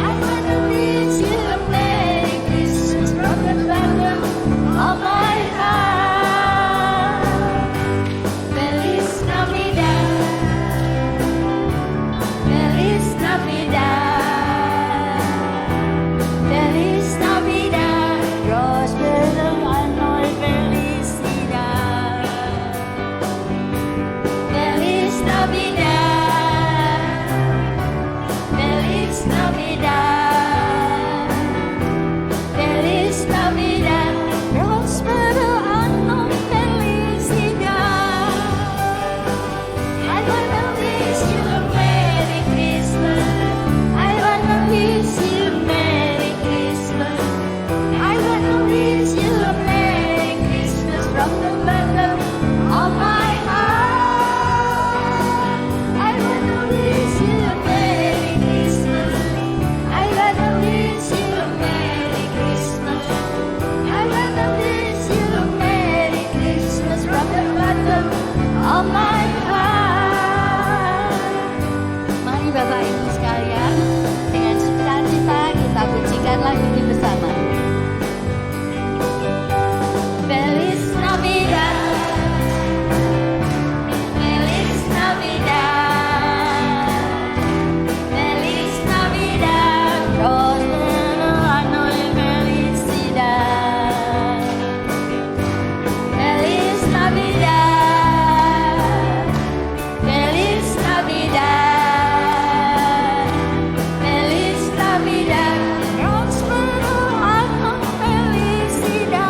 I wanna wish you a Merry Christmas from the bottom of my heart. Feliz Navidad, Feliz Navidad, Feliz Navidad, próspero año y felicidad. Feliz Navidad, Feliz Navidad, Feliz Navidad, próspero año y felicidad. I wanna wish you a Merry Christmas. I wanna wish you a Merry Christmas. I wanna wish you a Merry Christmas from the bottom of my heart. I wanna wish you a Merry Christmas. I wanna wish you a Merry Christmas. I wanna wish you a Merry Christmas from the bottom of my heart. Mari Bapak Ibu sekalian, dengan sukacita kita pujikan lagu ini bersama. Feliz Navidad, Feliz Navidad, Feliz Navidad, próspero año de felicidad. Feliz Navidad, Feliz Navidad, Feliz Navidad, próspero año de felicidad.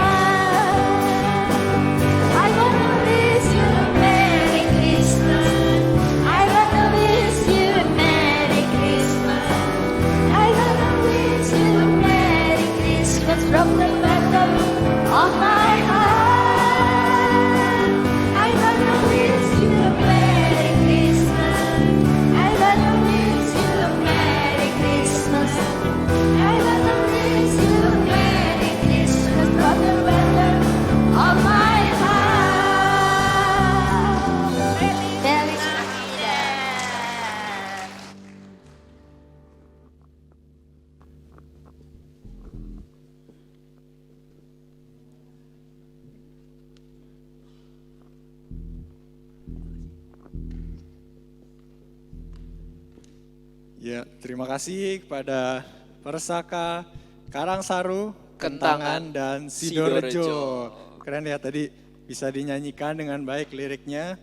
I wanna wish you a Merry Christmas. I wanna wish you a Merry Christmas. I wanna wish you a Merry Christmas from the bottom of my heart. I wanna wish you a Merry Christmas. I wanna wish you a Merry Christmas. I wanna wish you a Merry Christmas from the bottom of my heart. Feliz Navidad. Ya, terima kasih kepada Persaka Karangsaru, Kentangan, Kentangan dan Sidorejo. Sidorejo. Keren ya tadi bisa dinyanyikan dengan baik liriknya.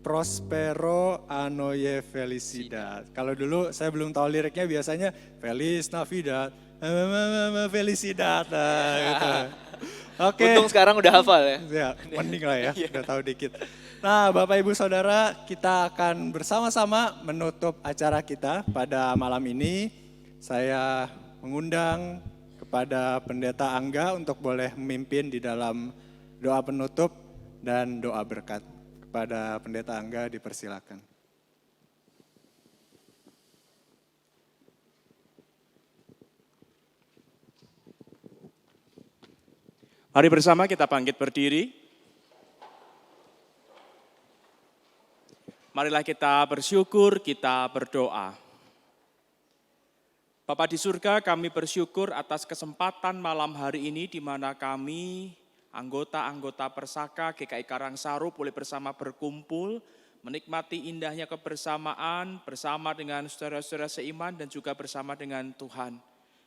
Prospero Anoye Felicidad. Kalau dulu saya belum tahu liriknya, biasanya Feliz Navidad, Felicidad. Nah, gitu. Oke. Untung sekarang udah hafal ya. Ya, mending lah ya, udah tahu dikit. Nah, Bapak Ibu Saudara, kita akan bersama-sama menutup acara kita pada malam ini. Saya mengundang kepada Pendeta Angga untuk boleh memimpin di dalam doa penutup dan doa berkat. Kepada Pendeta Angga dipersilakan. Mari bersama kita bangkit berdiri. Marilah kita bersyukur, kita berdoa. Bapa di surga, kami bersyukur atas kesempatan malam hari ini di mana kami, anggota-anggota Persaka GKI Karangsaru boleh bersama berkumpul, menikmati indahnya kebersamaan bersama dengan saudara-saudara seiman dan juga bersama dengan Tuhan.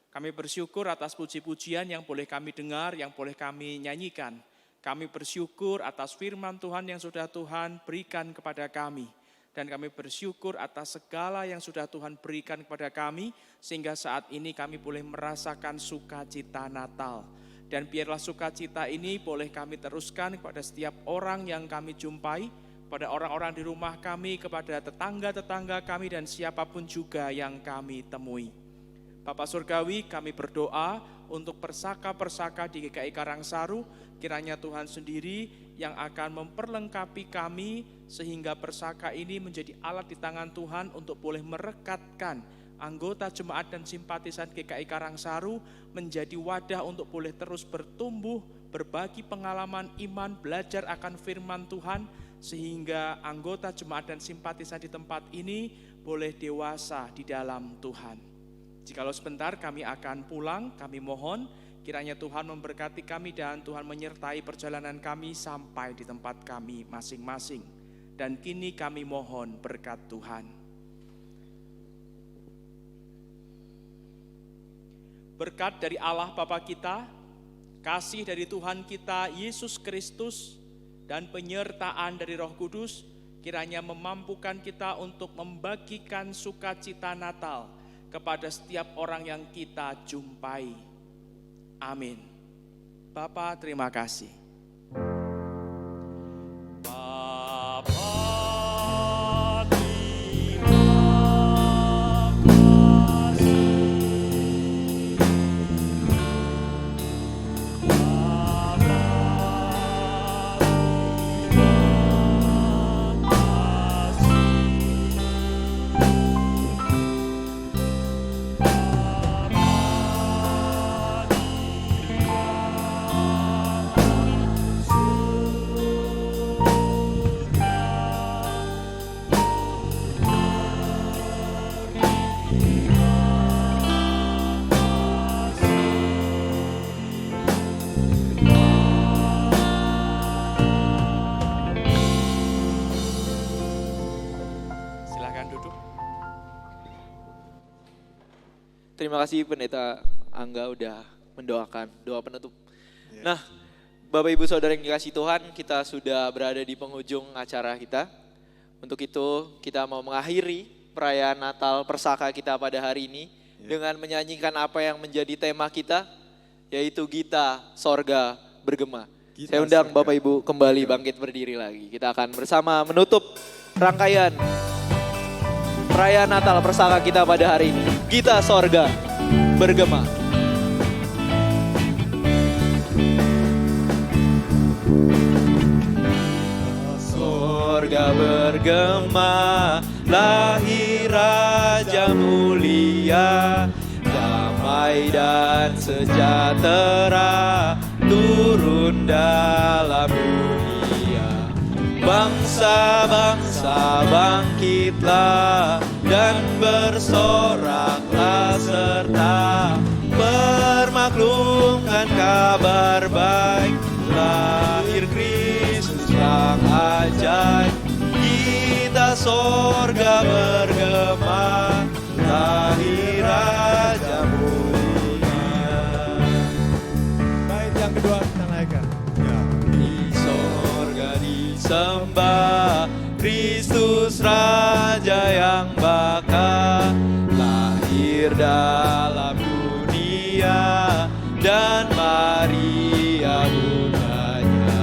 Kami bersyukur atas puji-pujian yang boleh kami dengar, yang boleh kami nyanyikan. Kami bersyukur atas firman Tuhan yang sudah Tuhan berikan kepada kami. Dan kami bersyukur atas segala yang sudah Tuhan berikan kepada kami, sehingga saat ini kami boleh merasakan sukacita Natal. Dan biarlah sukacita ini boleh kami teruskan kepada setiap orang yang kami jumpai, pada orang-orang di rumah kami, kepada tetangga-tetangga kami, dan siapapun juga yang kami temui. Bapak Surgawi, kami berdoa untuk persaka-persaka di GKI Karangsaru, kiranya Tuhan sendiri yang akan memperlengkapi kami sehingga persaka ini menjadi alat di tangan Tuhan untuk boleh merekatkan anggota jemaat dan simpatisan GKI Karangsaru menjadi wadah untuk boleh terus bertumbuh, berbagi pengalaman iman, belajar akan firman Tuhan, sehingga anggota jemaat dan simpatisan di tempat ini boleh dewasa di dalam Tuhan. Jikalau sebentar kami akan pulang, kami mohon kiranya Tuhan memberkati kami dan Tuhan menyertai perjalanan kami sampai di tempat kami masing-masing. Dan kini kami mohon berkat Tuhan. Berkat dari Allah Bapa kita, kasih dari Tuhan kita Yesus Kristus, dan penyertaan dari Roh Kudus, kiranya memampukan kita untuk membagikan sukacita Natal kepada setiap orang yang kita jumpai. Amin. Bapa, terima kasih. Terima kasih Pendeta Angga udah mendoakan doa penutup. Nah, Bapak Ibu Saudara yang dikasihi Tuhan, kita sudah berada di penghujung acara kita. Untuk itu kita mau mengakhiri perayaan Natal Persaka kita pada hari ini dengan menyanyikan apa yang menjadi tema kita, yaitu Gita Sorga Bergema. Saya undang Bapak Ibu kembali bangkit berdiri lagi. Kita akan bersama menutup rangkaian perayaan Natal Persaka kita pada hari ini. Gita Sorga Bergema. Sorga bergema, lahir Raja mulia, damai dan sejahtera turun dalam dunia. Bangsa-bangsa bangkitlah dan bersoraklah serta bermaklumkan kabar baik, lahir Kristus yang ajaib. Gita sorga bergema, lahir Raja mulia. Baik, yang kedua kita naikkan. Di sorga disembah Kristus Raja yang bakal lahir dalam dunia, dan Maria bundanya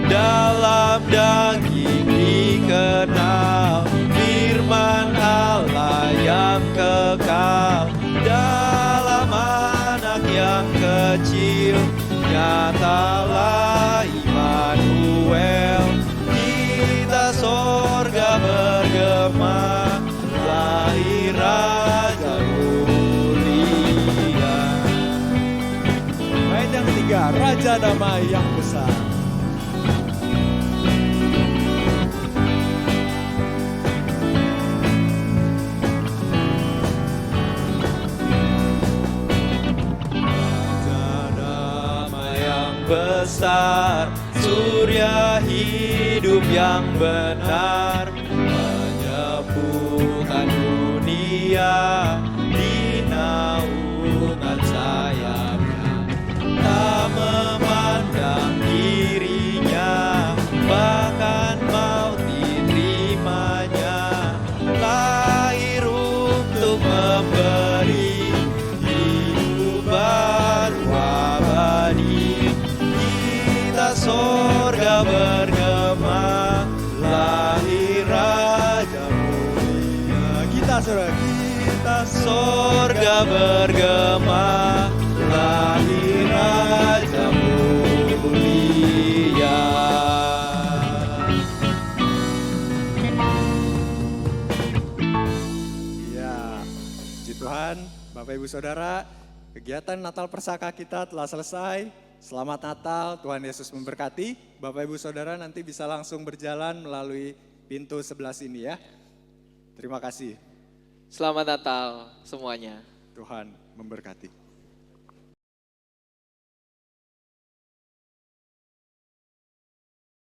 dalam daging dikenal, firman Allah yang kekal dalam anak yang kecil, nyatalah Immanuel. Kita sorga bergema, lahir Raja mulia. Bait yang ketiga, Raja Damai yang besar. Besar, surya hidup yang benar, menyembuhkan dunia di naungan sayapnya. Tak memandang dirinya, bahkan mau diterimanya, lahir untuk memberi hidup baru abadi. Sorga bergema, lahir Raja mulia. Kita sorga bergema, lahir Raja mulia. Ya, puji Tuhan, Bapak Ibu Saudara, kegiatan Natal Persaka kita telah selesai. Selamat Natal, Tuhan Yesus memberkati. Bapak Ibu Saudara nanti bisa langsung berjalan melalui pintu sebelah sini ya. Terima kasih. Selamat Natal semuanya. Tuhan memberkati.